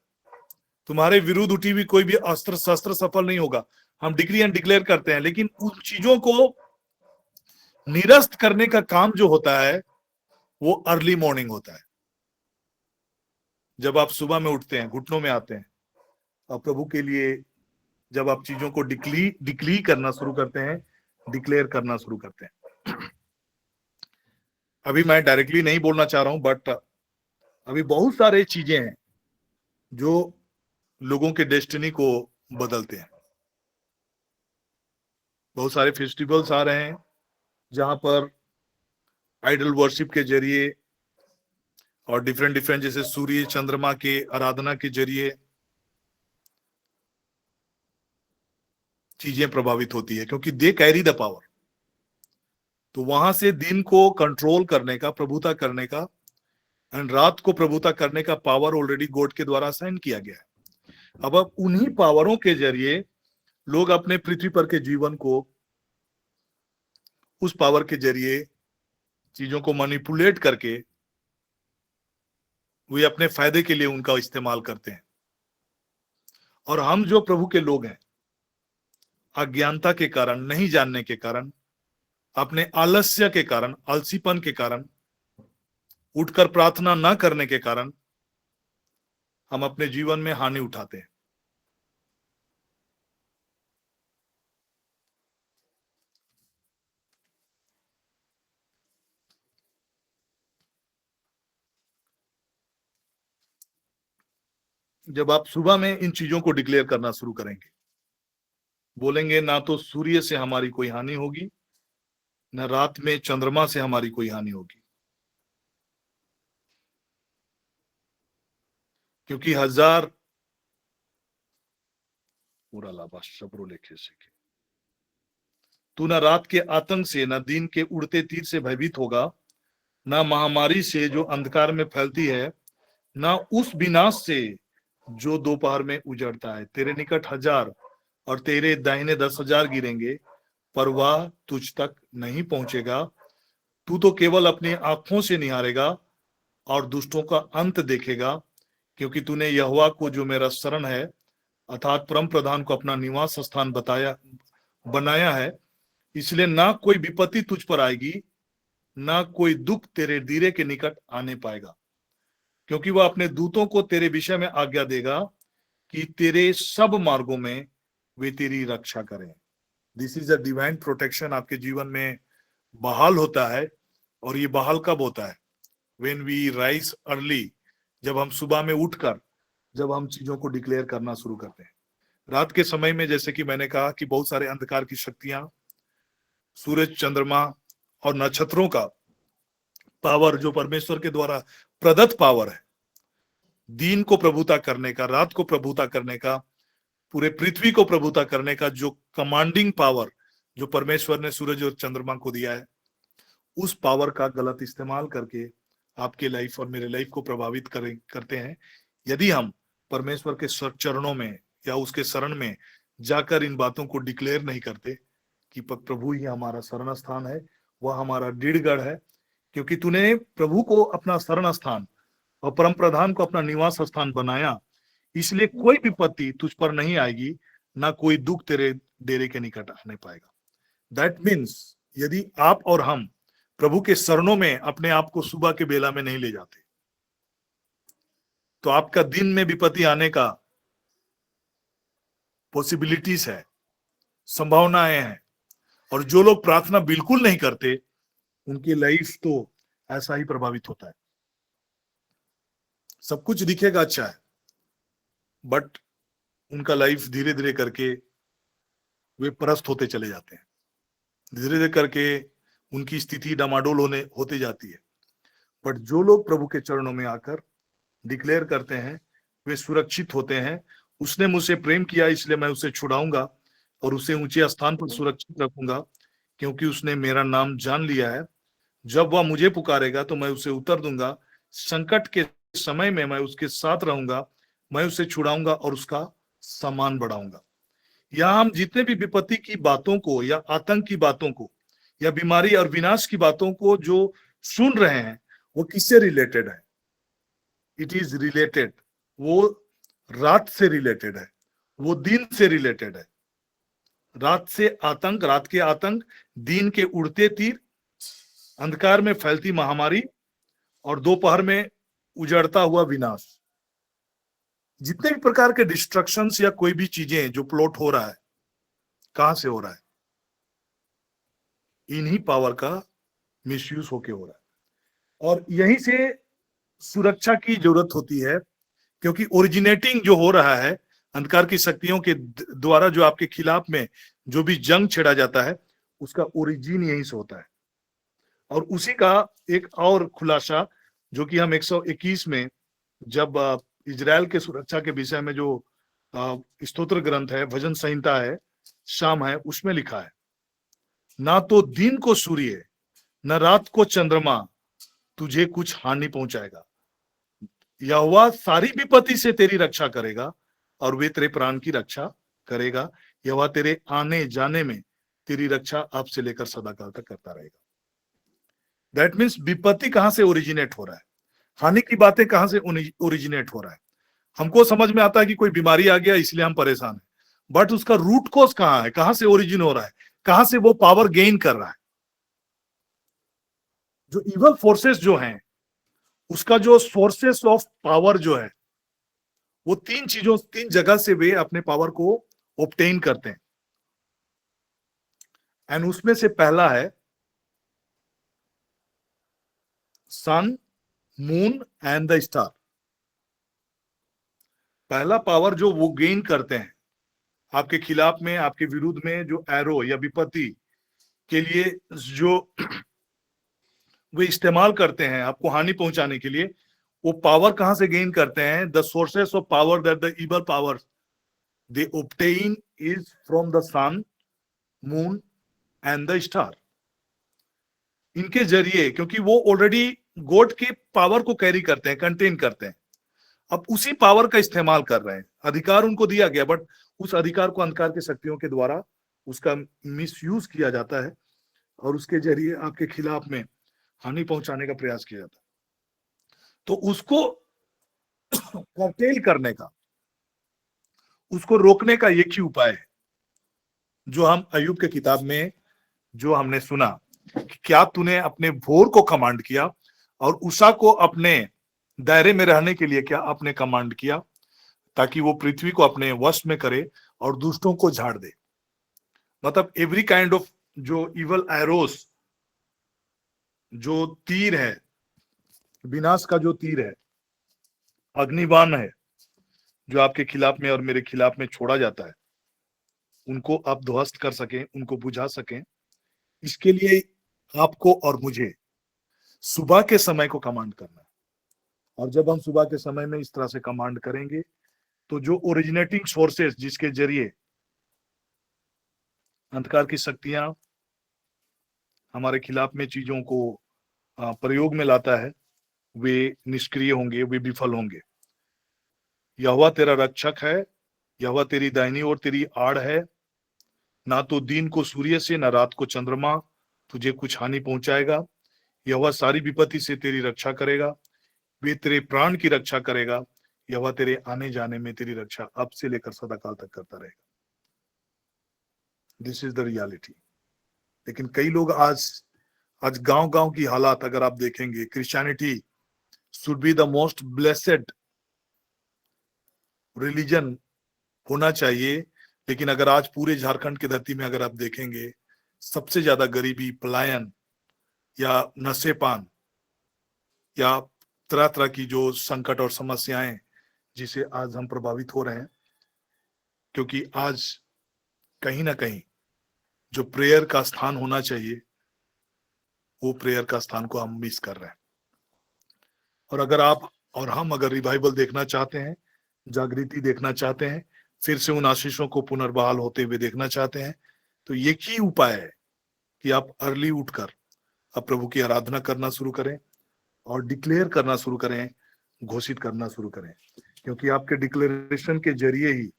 तुम्हारे विरुद्ध उठी हुई कोई भी अस्त्र शस्त्र सफल नहीं होगा। हम डिक्री एंड डिक्लेयर करते हैं, लेकिन उन चीजों को निरस्त करने का काम जो होता है वो अर्ली मॉर्निंग होता है। जब आप सुबह में उठते हैं, घुटनों में आते हैं और प्रभु के लिए जब आप चीजों को डिक्ली करना शुरू करते हैं, डिक्लेयर करना शुरू करते हैं। अभी मैं डायरेक्टली नहीं बोलना चाह रहा हूं, बट अभी बहुत सारे चीजें हैं जो लोगों के डेस्टिनी को बदलते हैं। बहुत सारे फेस्टिवल्स आ रहे हैं जहां पर आइडल वर्शिप के जरिए और डिफरेंट जैसे सूर्य चंद्रमा के आराधना के जरिए चीजें प्रभावित होती है, क्योंकि दे कैरी द पावर। तो वहां से दिन को कंट्रोल करने का, प्रभुता करने का, एंड रात को प्रभुता करने का पावर ऑलरेडी गॉड के द्वारा साइन किया गया है। अब उन्हीं पावरों के जरिए लोग अपने पृथ्वी पर के जीवन को उस पावर के जरिए चीजों को मैनिपुलेट करके वे अपने फायदे के लिए उनका इस्तेमाल करते हैं। और हम जो प्रभु के लोग हैं, अज्ञानता के कारण, नहीं जानने के कारण, अपने आलस्य के कारण, आलसीपन के कारण, उठकर प्रार्थना न करने के कारण हम अपने जीवन में हानि उठाते हैं। जब आप सुबह में इन चीजों को डिक्लेयर करना शुरू करेंगे, बोलेंगे ना तो सूर्य से हमारी कोई हानि होगी, न रात में चंद्रमा से हमारी कोई हानि होगी, क्योंकि हजार पूरा लाभा शब्रो लेखे सीखे। तू न रात के आतंक से, न दिन के उड़ते तीर से भयभीत होगा, न महामारी से जो अंधकार में फैलती है, न उस विनाश से जो दोपहर में उजड़ता है। तेरे निकट 1000 और तेरे दाहिने 10,000 गिरेंगे, पर वह तुझ तक नहीं पहुंचेगा। तू तो केवल अपनी आंखों से निहारेगा और दुष्टों का अंत देखेगा, क्योंकि तूने यहोवा को जो मेरा शरण है अर्थात परम प्रधान को अपना निवास स्थान बनाया है, इसलिए ना कोई विपत्ति तुझ पर आएगी, ना कोई दुख तेरे डीरे के निकट आने पाएगा, क्योंकि वह अपने दूतों को तेरे विषय में आज्ञा देगा कि तेरे सब मार्गों में वे तेरी रक्षा करें। This is a divine protection आपके जीवन में बहाल होता है। और ये बहाल कब होता है? व्हेन वी राइज अर्ली, जब हम सुबह में उठकर जब हम चीजों को डिक्लेयर करना शुरू करते हैं। रात के समय में जैसे कि मैंने कहा कि बहुत सारे अंधकार की शक्तियां सूरज, चंद्रमा और नक्षत्रों का पावर जो परमेश्वर के द्वारा प्रदत्त पावर है, दिन को प्रभुता करने का, रात को प्रभुता करने का, पूरे पृथ्वी को प्रभुता करने का जो कमांडिंग पावर जो परमेश्वर ने सूरज और चंद्रमा को दिया है, उस पावर का गलत इस्तेमाल करके आपके लाइफ और मेरे लाइफ को प्रभावित करते हैं। यदि हम परमेश्वर के चरणों में या उसके शरण में जाकर इन बातों को डिक्लेयर नहीं करते कि प्रभु ही हमारा शरण स्थान है, वह हमारा दृढ़गढ़ है, क्योंकि तूने प्रभु को अपना शरण स्थान और परम प्रधान को अपना निवास स्थान बनाया, इसलिए कोई विपत्ति तुझ पर नहीं आएगी, ना कोई दुख तेरे डेरे के निकट आने पाएगा। दैट मीन्स यदि आप और हम प्रभु के शरणों में अपने आप को सुबह के बेला में नहीं ले जाते, तो आपका दिन में विपत्ति आने का पॉसिबिलिटीज है, संभावनाएं हैं। और जो लोग प्रार्थना बिल्कुल नहीं करते, उनकी लाइफ तो ऐसा ही प्रभावित होता है। सब कुछ दिखेगा अच्छा है, बट उनका लाइफ धीरे धीरे करके वे परस्त होते चले जाते हैं, धीरे धीरे करके उनकी स्थिति डामाडोल होते जाती है। बट जो लोग प्रभु के चरणों में आकर डिक्लेयर करते हैं, वे सुरक्षित होते हैं। उसने मुझसे प्रेम किया, इसलिए मैं उसे छुड़ाऊंगा और उसे ऊंचे स्थान पर सुरक्षित रखूंगा, क्योंकि उसने मेरा नाम जान लिया है। जब वह मुझे पुकारेगा तो मैं उसे उत्तर दूंगा। संकट के समय में मैं उसके साथ रहूंगा, मैं उसे छुड़ाऊंगा और उसका सम्मान बढ़ाऊंगा। यहाँ हम जितने भी विपत्ति की बातों को या आतंक की बातों को या बीमारी और विनाश की बातों को जो सुन रहे हैं, वो किससे रिलेटेड है? इट इज रिलेटेड, वो रात से रिलेटेड है, वो दिन से रिलेटेड है। रात से आतंक, रात के आतंक, दिन के उड़ते तीर, अंधकार में फैलती महामारी और दोपहर में उजड़ता हुआ विनाश। जितने भी प्रकार के डिस्ट्रक्शंस या कोई भी चीजें जो प्लॉट हो रहा है, कहां से हो रहा है? इन्हीं पावर का मिसयूज होके हो रहा है। और यहीं से सुरक्षा की जरूरत होती है, क्योंकि ओरिजिनेटिंग जो हो रहा है अंधकार की शक्तियों के द्वारा, जो आपके खिलाफ में जो भी जंग छेड़ा जाता है, उसका ओरिजिन यहीं से होता है। और उसी का एक और खुलासा जो कि हम 121 में जब इजराइल के सुरक्षा के विषय में जो स्तोत्र ग्रंथ है, भजन संहिता है, शाम है, उसमें लिखा है, ना तो दिन को सूर्य न रात को चंद्रमा तुझे कुछ हानि पहुंचाएगा। यहोवा सारी विपत्ति से तेरी रक्षा करेगा और वे तेरे प्राण की रक्षा करेगा। यहोवा तेरे आने जाने में तेरी रक्षा अब से लेकर सदाकाल तक करता रहेगा। दैट मीन्स विपत्ति कहां से ओरिजिनेट हो रहा है, हानि की बातें कहां से ओरिजिनेट हो रहा है। हमको समझ में आता है कि कोई बीमारी आ गया इसलिए हम परेशान हैं, बट उसका रूट कॉज कहां है, कहां से ओरिजिन हो रहा है, कहां से वो पावर गेन कर रहा है। जो इवल फोर्सेस जो हैं, उसका जो सोर्सेस ऑफ पावर जो है, वो तीन जगह से वे अपने पावर को ऑब्टेन करते हैं। एंड उसमें से पहला है सन, मून एंड द स्टार। पहला पावर जो वो गेन करते हैं आपके खिलाफ में, आपके विरुद्ध में, जो एरो या विपत्ति के लिए जो वे इस्तेमाल करते हैं आपको हानि पहुंचाने के लिए, वो पावर कहां से गेन करते हैं? The sources of power that the evil power they obtain is from the sun, moon and the star. इनके जरिए, क्योंकि वो ऑलरेडी गॉड के पावर को कैरी करते हैं, कंटेन करते हैं, अब उसी पावर का इस्तेमाल कर रहे हैं। अधिकार उनको दिया गया, बट उस अधिकार को अंधकार की शक्तियों के द्वारा उसका मिसयूज किया जाता है और उसके जरिए आपके खिलाफ में हानि पहुंचाने का प्रयास किया जाता है। तो उसको कर्टेल करने का, उसको रोकने का एक ही उपाय है जो हम अय्यूब के किताब में जो हमने सुना, क्या तूने अपने भोर को कमांड किया और उषा को अपने दायरे में रहने के लिए क्या आपने कमांड किया, ताकि वो पृथ्वी को अपने वश में करे और दुष्टों को झाड़ दे। मतलब एवरी काइंड ऑफ जो इवल एरोस, जो तीर है, विनाश का जो तीर है, अग्निबाण है, जो आपके खिलाफ में और मेरे खिलाफ में छोड़ा जाता है, उनको आप ध्वस्त कर सकें, उनको बुझा सकें, इसके लिए आपको और मुझे सुबह के समय को कमांड करना है। और जब हम सुबह के समय में इस तरह से कमांड करेंगे तो जो ओरिजिनेटिंग सोर्सेस जिसके जरिए अंधकार की शक्तियां हमारे खिलाफ में चीजों को प्रयोग में लाता है, वे निष्क्रिय होंगे, वे विफल होंगे। यहोवा तेरा रक्षक है, यहोवा तेरी दाहिनी ओर तेरी आड़ है, ना तो दिन को सूर्य से ना रात को चंद्रमा तुझे कुछ हानि पहुंचाएगा। यहोवा सारी विपत्ति से तेरी रक्षा करेगा, वे तेरे प्राण की रक्षा करेगा। यहोवा तेरे आने जाने में तेरी रक्षा अब से लेकर सदाकाल तक करता रहेगा। This is the reality. लेकिन कई लोग आज आज गांव गांव की हालात अगर आप देखेंगे, Christianity should be the most blessed religion होना चाहिए, लेकिन अगर आज पूरे झारखंड की धरती में अगर आप देखेंगे, सबसे ज्यादा गरीबी, पलायन या नशेपान या तरह तरह की जो संकट और समस्याएं जिसे आज हम प्रभावित हो रहे हैं, क्योंकि आज कहीं ना कहीं जो प्रेयर का स्थान होना चाहिए वो प्रेयर का स्थान को हम मिस कर रहे हैं। और अगर आप और हम अगर रिवाइवल देखना चाहते हैं, जागृति देखना चाहते हैं, फिर से उन आशीषों को पुनर्बहाल होते हुए देखना चाहते हैं, तो एक ही उपाय है कि आप अर्ली उठकर आप प्रभु की आराधना करना शुरू करें और डिक्लेयर करना शुरू करें, घोषित करना शुरू करें, क्योंकि आपके डिक्लेरेशन के जरिए ही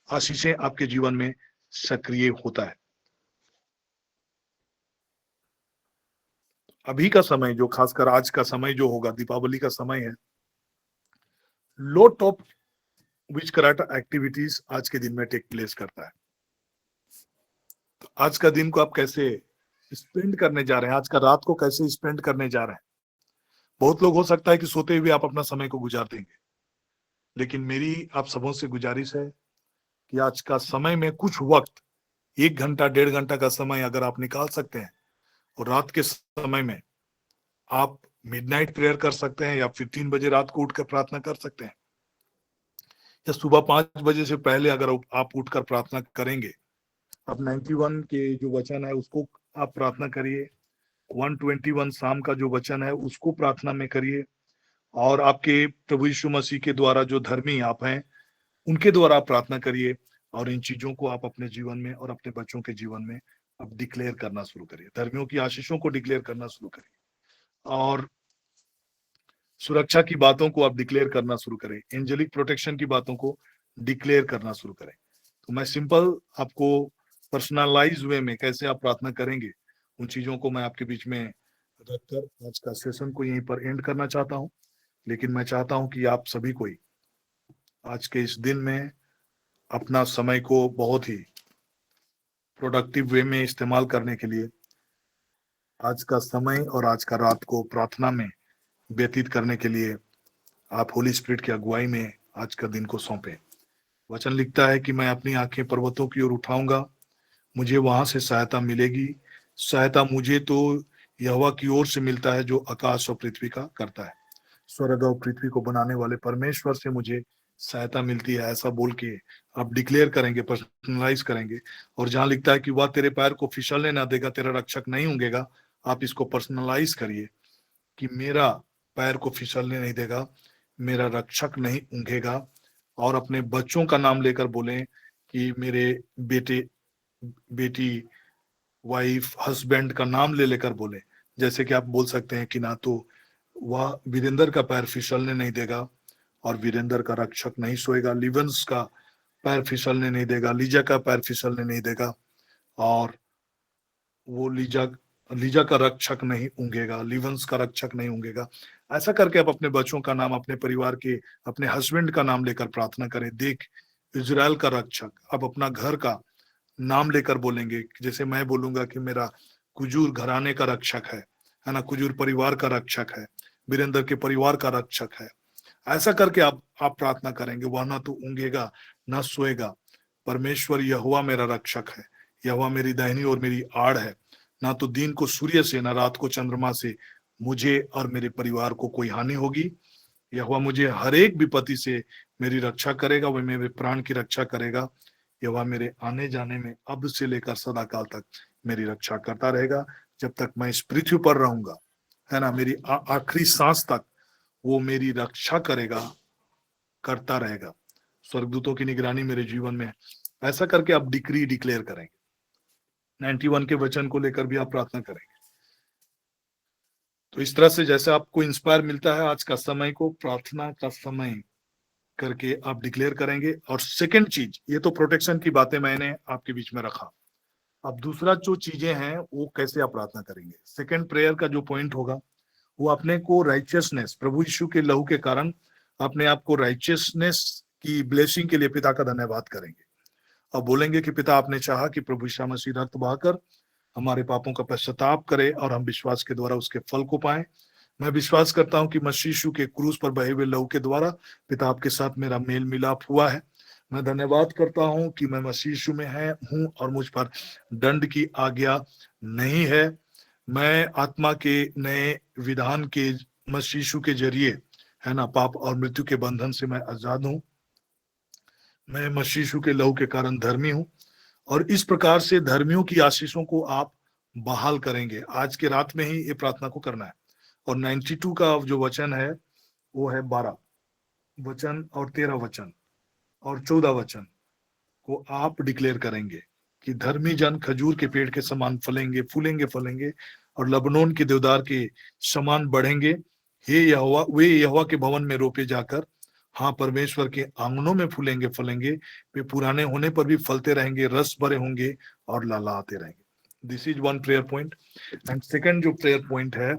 आशीषें आपके जीवन में सक्रिय होता है। अभी का समय जो खासकर आज का समय जो होगा, दीपावली का समय है, लॉट ऑफ विचक्राफ्ट एक्टिविटीज आज के दिन में टेक प्लेस करता है। तो आज का दिन को आप कैसे स्पेंड करने जा रहे हैं, आज का रात को कैसे स्पेंड करने जा रहे हैं। बहुत लोग हो सकता है कि सोते हुए आप अपना समय को गुजार देंगे, लेकिन मेरी आप सबों से गुजारिश है कि आज का समय में कुछ वक्त, 1 घंटा 1.5 घंटा का समय अगर आप निकाल सकते हैं और रात के समय में आप मिडनाइट प्रेयर कर सकते हैं, या फिर 3 बजे रात को उठकर प्रार्थना कर सकते हैं, या सुबह 5 बजे से पहले अगर आप उठकर प्रार्थना करेंगे, अब 91 के जो वचन है उसको आप प्रार्थना करिए, 121 शाम का जो वचन है उसको प्रार्थना में करिए, और आपके प्रभु यीशु मसीह के द्वारा जो धर्मी आप हैं उनके द्वारा आप प्रार्थना करिए, और इन चीजों को आप अपने जीवन में और अपने बच्चों के जीवन में आप डिक्लेयर करना शुरू करिए। धर्मियों की आशीषों को डिक्लेयर करना शुरू करिए और सुरक्षा की बातों को आप डिक्लेयर करना शुरू करें, एंजेलिक प्रोटेक्शन की बातों को डिक्लेयर करना शुरू करें। तो मैं सिंपल आपको पर्सनलाइज वे में कैसे आप प्रार्थना करेंगे उन चीजों को मैं आपके बीच में रखकर आज का सेशन को यहीं पर एंड करना चाहता हूं। लेकिन मैं चाहता हूं कि आप सभी कोई आज के इस दिन में अपना समय को बहुत ही प्रोडक्टिव वे में इस्तेमाल करने के लिए आज का समय और आज का रात को प्रार्थना में व्यतीत करने के लिए आप होली स्पिरिट की अगुवाई में आज का दिन को सौंपें। वचन लिखता है कि मैं अपनी आंखें पर्वतों की ओर उठाऊंगा, मुझे वहां से सहायता मिलेगी। सहायता मुझे तो यहोवा की ओर से मिलता है जो आकाश और पृथ्वी का करता है। स्वर्ग और पृथ्वी को बनाने वाले परमेश्वर से मुझे सहायता मिलती है, ऐसा बोल के आप डिक्लेयर करेंगे, पर्सनलाइज करेंगे। और जहां लिखता है कि वह तेरे पैर को फिसलने ना देगा, तेरा रक्षक नहीं होंगेगा, आप इसको पर्सनलाइज करिए कि मेरा पैर को फिसलने नहीं देगा, मेरा रक्षक नहीं ऊंघेगा। और अपने बच्चों का नाम लेकर बोलें कि मेरे बेटे, बेटी, वाइफ, हस्बैंड का नाम ले लेकर बोले। जैसे कि आप बोल सकते हैं कि ना तो वह वीरेंद्र का पैर फिसलने नहीं देगा और वीरेंद्र का रक्षक नहीं सोएगा, लिवंस का पैर फिसलने नहीं देगा, लीजा का पैर फिसलने नहीं देगा, और वो लीजा का रक्षक नहीं ऊंघेगा, लिवंस का रक्षक नहीं ऊंघेगा। ऐसा करके आप अपने बच्चों का नाम, अपने परिवार के, अपने हस्बैंड का नाम लेकर प्रार्थना करें। देख इजराइल का रक्षक, अब अपना घर का नाम लेकर बोलेंगे। जैसे मैं बोलूंगा कि मेरा कुजूर घराने का रक्षक है ना, कुजूर परिवार का रक्षक है, वीरेंद्र के परिवार का रक्षक है। ऐसा करके आप प्रार्थना करेंगे, वह ना तो ऊंघेगा ना सोएगा। परमेश्वर यहोवा मेरा रक्षक है, यहोवा मेरी दाहिनी और मेरी आड़ है, ना तो दिन को सूर्य से ना रात को चंद्रमा से मुझे और मेरे परिवार को कोई हानि होगी। यहोवा मुझे हर एक विपत्ति से मेरी रक्षा करेगा, वह मेरे प्राण की रक्षा करेगा। यहोवा मेरे आने जाने में अब से लेकर सदा काल तक मेरी रक्षा करता रहेगा, जब तक मैं इस पृथ्वी पर रहूंगा, है ना, मेरी आखिरी सांस तक वो मेरी रक्षा करेगा, करता रहेगा। स्वर्गदूतों की निगरानी मेरे जीवन में है। ऐसा करके आप डिक्री डिक्लेयर करेंगे। 91 के वचन को लेकर भी आप प्रार्थना करेंगे। तो इस तरह से जैसे आपको इंस्पायर मिलता है आज का समय को प्रार्थना का समय करके आप डिक्लेयर करेंगे। और सेकंड चीज, ये तो प्रोटेक्शन की बातें मैंने आपके बीच में रखा। अब दूसरा जो चीजें हैं वो कैसे आप प्रार्थना करेंगे। सेकंड प्रेयर का जो पॉइंट होगा वो अपने को राइचियसनेस, प्रभु यीशु के लहू के कारण अपने आप को राइचियसनेस की ब्लेसिंग के लिए पिता का धन्यवाद करेंगे और बोलेंगे कि पिता आपने चाहा कि प्रभु यीशु मसीह रक्त बहाकर हमारे पापों का पश्चाताप करे और हम विश्वास के द्वारा उसके फल को पाएं। मैं विश्वास करता हूं कि मसीह यीशु के क्रूस पर बहे हुए लहू के द्वारा पिता आपके साथ मेरा मेल मिलाप हुआ है। मैं धन्यवाद करता हूं कि मैं मसीह यीशु में हूं और मुझ पर दंड की आज्ञा नहीं है। मैं आत्मा के नए विधान के मसीह यीशु के जरिए, है ना, पाप और मृत्यु के बंधन से मैं आजाद हूं। मैं मसीह यीशु के लहू के कारण धर्मी हूं। और इस प्रकार से धर्मियों की आशीषों को आप बहाल करेंगे। आज के रात में ही ये प्रार्थना को करना है। और 92 का जो वचन है वो है 12 वचन और 13 वचन और 14 वचन को आप डिक्लेयर करेंगे कि धर्मी जन खजूर के पेड़ के समान फलेंगे, फूलेंगे, फलेंगे और लबनोन के देवदार के समान बढ़ेंगे। हे यहोवा, वे यहोवा के भवन में रोपे जाकर, हाँ, परमेश्वर के आंगनों में फूलेंगे, फलेंगे। वे पुराने होने पर भी फलते रहेंगे, रस भरे होंगे और लहलहाते रहेंगे। This is one prayer point. And second जो प्रेयर पॉइंट है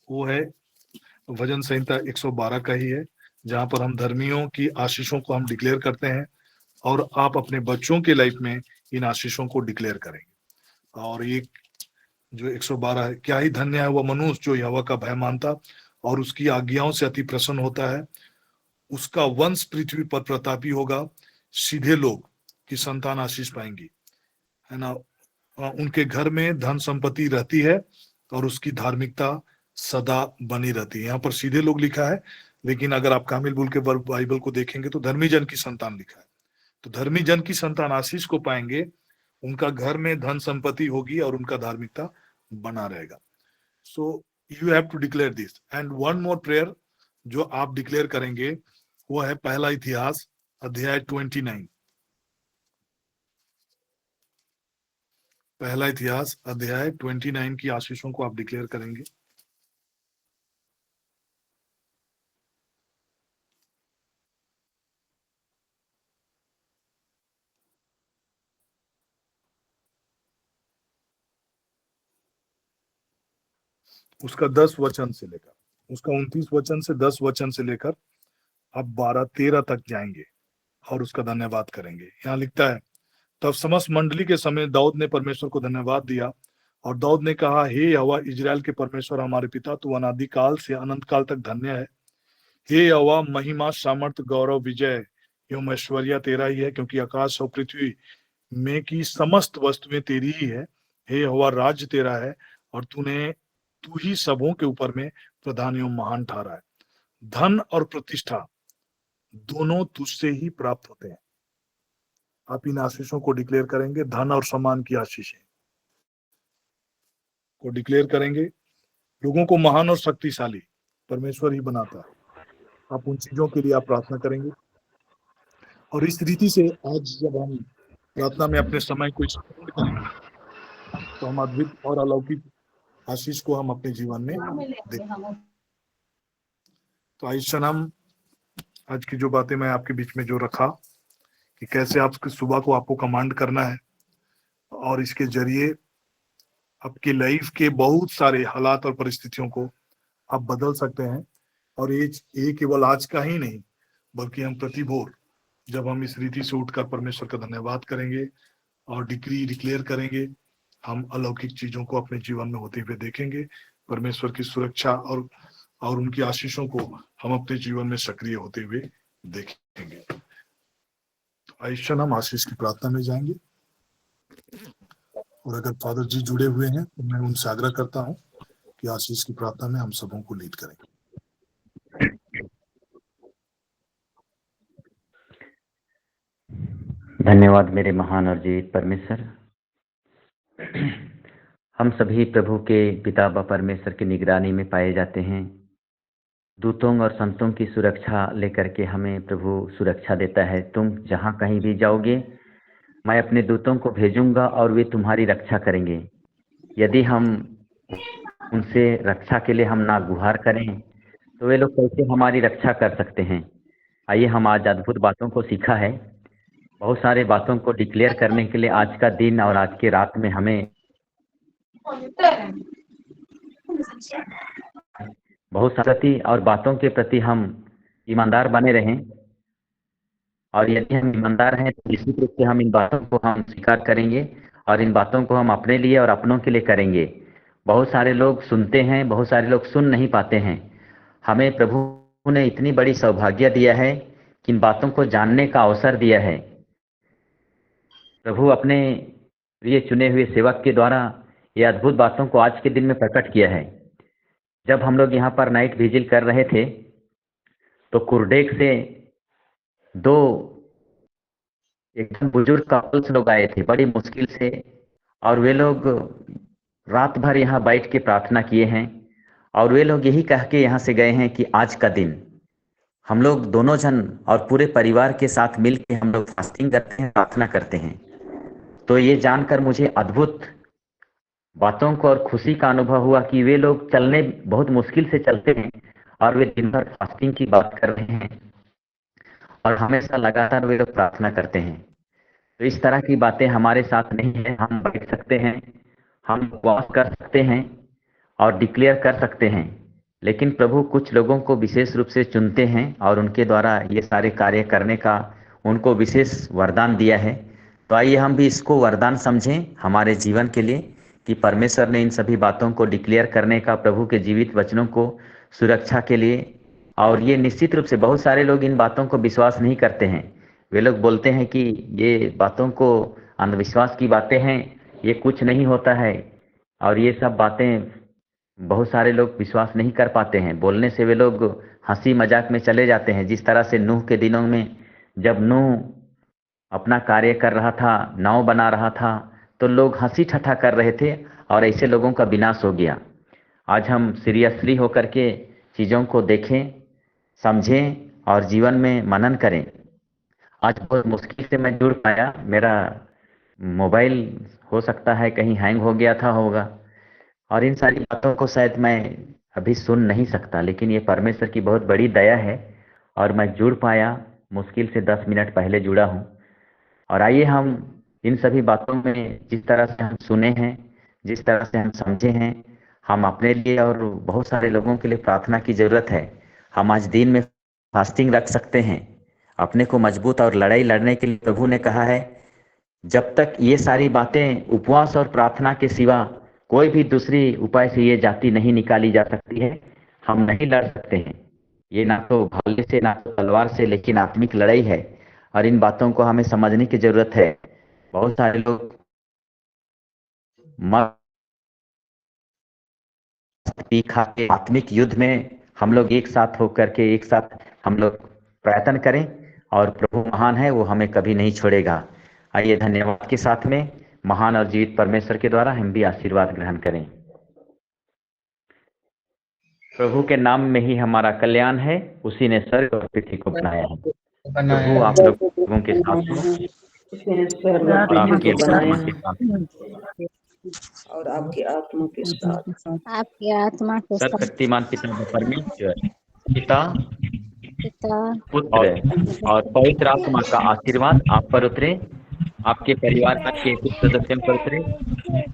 वो है भजन संहिता 112 का ही है, जहां पर हम धर्मियों की आशीषों को हम डिक्लेयर करते हैं और आप अपने बच्चों के लाइफ में इन आशीषों को डिक्लेयर करेंगे। और ये जो 112 है, क्या ही धन्य है वह मनुष्य जो यहोवा का भय मानता और उसकी आज्ञाओं से अति प्रसन्न होता है। उसका वंश पृथ्वी पर प्रतापी होगा। सीधे लोग की संतान आशीष पाएंगी, है ना। उनके घर में धन संपत्ति रहती है और उसकी धार्मिकता सदा बनी रहती है। यहाँ पर सीधे लोग लिखा है, लेकिन अगर आप कामिल बुल के बाइबल को देखेंगे तो धर्मी जन की संतान लिखा है। तो धर्मी जन की संतान आशीष को पाएंगे, उनका घर में धन संपत्ति होगी और उनका धार्मिकता बना रहेगा। So you have to declare this. And one more prayer जो आप डिक्लेयर करेंगे वो है पहला इतिहास अध्याय 29। पहला इतिहास अध्याय 29 की आशीषों को आप डिक्लेयर करेंगे। उसका 10 वचन से लेकर, उसका 29 वचन से 10 वचन से लेकर आप 12-13 तक जाएंगे और उसका धन्यवाद करेंगे। यहाँ लिखता है, तब समस्त मंडली के समय दाऊद ने परमेश्वर को धन्यवाद दिया और दाऊद ने कहा, हे यहोवा इजराइल के परमेश्वर हमारे पिता, तू अनादि काल से अनंत काल तक धन्य है। हे यहोवा, महिमा, सामर्थ, गौरव, विजय एवं ऐश्वर्या तेरा ही है, क्योंकि आकाश और पृथ्वी में की समस्त वस्तुएं तेरी ही है। हे यहोवा, राज्य तेरा है और तू ही सबों के ऊपर में प्रधान एवं महान ठहरा है। धन और प्रतिष्ठा दोनों तुझसे ही प्राप्त होते हैं। आप इन आशीषों को डिक्लेयर करेंगे। धन और सम्मान की आशीषें को डिक्लेयर करेंगे। लोगों को महान और शक्तिशाली परमेश्वर ही बनाता है। आप उन चीजों के लिए आप प्रार्थना करेंगे। और इस रीति से आज जब हम प्रार्थना में अपने समय को स्पेंड करेंगे तो हम अद्भुत और अलौकिक आशीष को हम अपने जीवन में देखेंगे। तो आइशन, हम आज की जो बातें मैं आपके बीच में जो रखा कि कैसे आपकी सुबह को आपको कमांड करना है और इसके जरिए आपकी लाइफ के बहुत सारे हालात और परिस्थितियों को आप बदल सकते हैं। और ये केवल आज का ही नहीं, बल्कि हम प्रतिभोर जब हम इस रीति से उठकर परमेश्वर का धन्यवाद करेंगे और डिक्री डिक्लेयर करेंगे, हम अलौकिक चीजों को अपने जीवन में होते हुए देखेंगे। परमेश्वर की सुरक्षा और उनकी आशीषों को हम अपने जीवन में सक्रिय होते हुए देखेंगे। तो आइशन, हम आशीष की प्रार्थना में जाएंगे। और अगर फादर जी जुड़े हुए हैं तो मैं उनसे आग्रह करता हूं कि आशीष की प्रार्थना में हम सबों को लीड करेंगे। धन्यवाद मेरे महान और जीवित परमेश्वर। हम सभी प्रभु के पिता व परमेश्वर की निगरानी में पाए जाते हैं। दूतों और संतों की सुरक्षा लेकर के हमें प्रभु सुरक्षा देता है। तुम जहाँ कहीं भी जाओगे, मैं अपने दूतों को भेजूंगा और वे तुम्हारी रक्षा करेंगे। यदि हम उनसे रक्षा के लिए हम ना गुहार करें तो वे लोग कैसे हमारी रक्षा कर सकते हैं। आइए, हम आज अद्भुत बातों को सीखा है। बहुत सारे बातों को डिक्लेयर करने के लिए आज का दिन और आज की रात में हमें बहुत सारी और बातों के प्रति हम ईमानदार बने रहें। और यदि हम ईमानदार हैं तो निश्चित रूप से हम इन बातों को हम स्वीकार करेंगे और इन बातों को हम अपने लिए और अपनों के लिए करेंगे। बहुत सारे लोग सुनते हैं, बहुत सारे लोग सुन नहीं पाते हैं। हमें प्रभु ने इतनी बड़ी सौभाग्य दिया है कि इन बातों को जानने का अवसर दिया है। प्रभु अपने प्रिय चुने हुए सेवक के द्वारा ये अद्भुत बातों को आज के दिन में प्रकट किया है। जब हम लोग यहाँ पर नाइट विजिल कर रहे थे तो कुरडेक से दो एकदम बुजुर्ग कपल्स लोग आए थे बड़ी मुश्किल से, और वे लोग रात भर यहाँ बैठ के प्रार्थना किए हैं। और वे लोग यही कह के यहाँ से गए हैं कि आज का दिन हम लोग दोनों जन और पूरे परिवार के साथ मिल के हम लोग फास्टिंग करते हैं, प्रार्थना करते हैं। तो ये जानकर मुझे अद्भुत बातों को और खुशी का अनुभव हुआ कि वे लोग चलने बहुत मुश्किल से चलते हैं और वे दिन भर फास्टिंग की बात कर रहे हैं और हमेशा लगातार वे लोग प्रार्थना करते हैं। तो इस तरह की बातें हमारे साथ नहीं है। हम बैठ सकते हैं, हम उपवास कर सकते हैं और डिक्लेयर कर सकते हैं, लेकिन प्रभु कुछ लोगों को विशेष रूप से चुनते हैं और उनके द्वारा ये सारे कार्य करने का उनको विशेष वरदान दिया है। तो आइए हम भी इसको वरदान समझें हमारे जीवन के लिए कि परमेश्वर ने इन सभी बातों को डिक्लेयर करने का, प्रभु के जीवित वचनों को सुरक्षा के लिए। और ये निश्चित रूप से बहुत सारे लोग इन बातों को विश्वास नहीं करते हैं। वे लोग बोलते हैं कि ये बातों को अंधविश्वास की बातें हैं, ये कुछ नहीं होता है। और ये सब बातें बहुत सारे लोग विश्वास नहीं कर पाते हैं। बोलने से वे लोग हंसी मजाक में चले जाते हैं। जिस तरह से नूह के दिनों में जब नूह अपना कार्य कर रहा था, नाव बना रहा था, तो लोग हंसी ठट्ठा कर रहे थे और ऐसे लोगों का विनाश हो गया। आज हम सीरियसली होकर के चीज़ों को देखें, समझें और जीवन में मनन करें। आज बहुत मुश्किल से मैं जुड़ पाया। मेरा मोबाइल हो सकता है कहीं हैंग हो गया था होगा, और इन सारी बातों को शायद मैं अभी सुन नहीं सकता, लेकिन ये परमेश्वर की बहुत बड़ी दया है और मैं जुड़ पाया। मुश्किल से 10 मिनट पहले जुड़ा हूँ। और आइए हम इन सभी बातों में जिस तरह से हम सुने हैं, जिस तरह से हम समझे हैं, हम अपने लिए और बहुत सारे लोगों के लिए प्रार्थना की ज़रूरत है। हम आज दिन में फास्टिंग रख सकते हैं अपने को मजबूत और लड़ाई लड़ने के लिए। प्रभु ने कहा है जब तक ये सारी बातें उपवास और प्रार्थना के सिवा कोई भी दूसरी उपाय से ये जाति नहीं निकाली जा सकती है, हम नहीं लड़ सकते हैं। ये ना तो भाले से ना तो तलवार से, लेकिन आत्मिक लड़ाई है और इन बातों को हमें समझने की जरूरत है। बहुत सारे लोग खा के आत्मिक युद्ध में हम लोग एक साथ होकर के एक साथ हम लोग प्रयत्न करें, और प्रभु महान है, वो हमें कभी नहीं छोड़ेगा। आइए धन्यवाद के साथ में महान और जीवित परमेश्वर के द्वारा हम भी आशीर्वाद ग्रहण करें। प्रभु के नाम में ही हमारा कल्याण है, उसी ने स्वर्ग और पृथ्वी को बनाया है। प्रभु आप लोगों के साथ हो और आपकी आत्मा के साथ और आपकी आत्मा के साथ आपकी आत्मा के साथ सर्वशक्तिमान पिता परमेश्वर, पिता, पिता, पुत्र और पवित्र आत्मा का आशीर्वाद आप पर उतरे, आपके परिवार के कुछ सदस्यों पर उतरे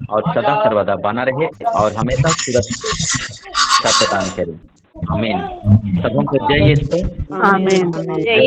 और सदा सर्वदा बना रहे और हमेशा सुरक्षा प्रदान करे। आमीन। सबों को जय यीशु। आमीन। जय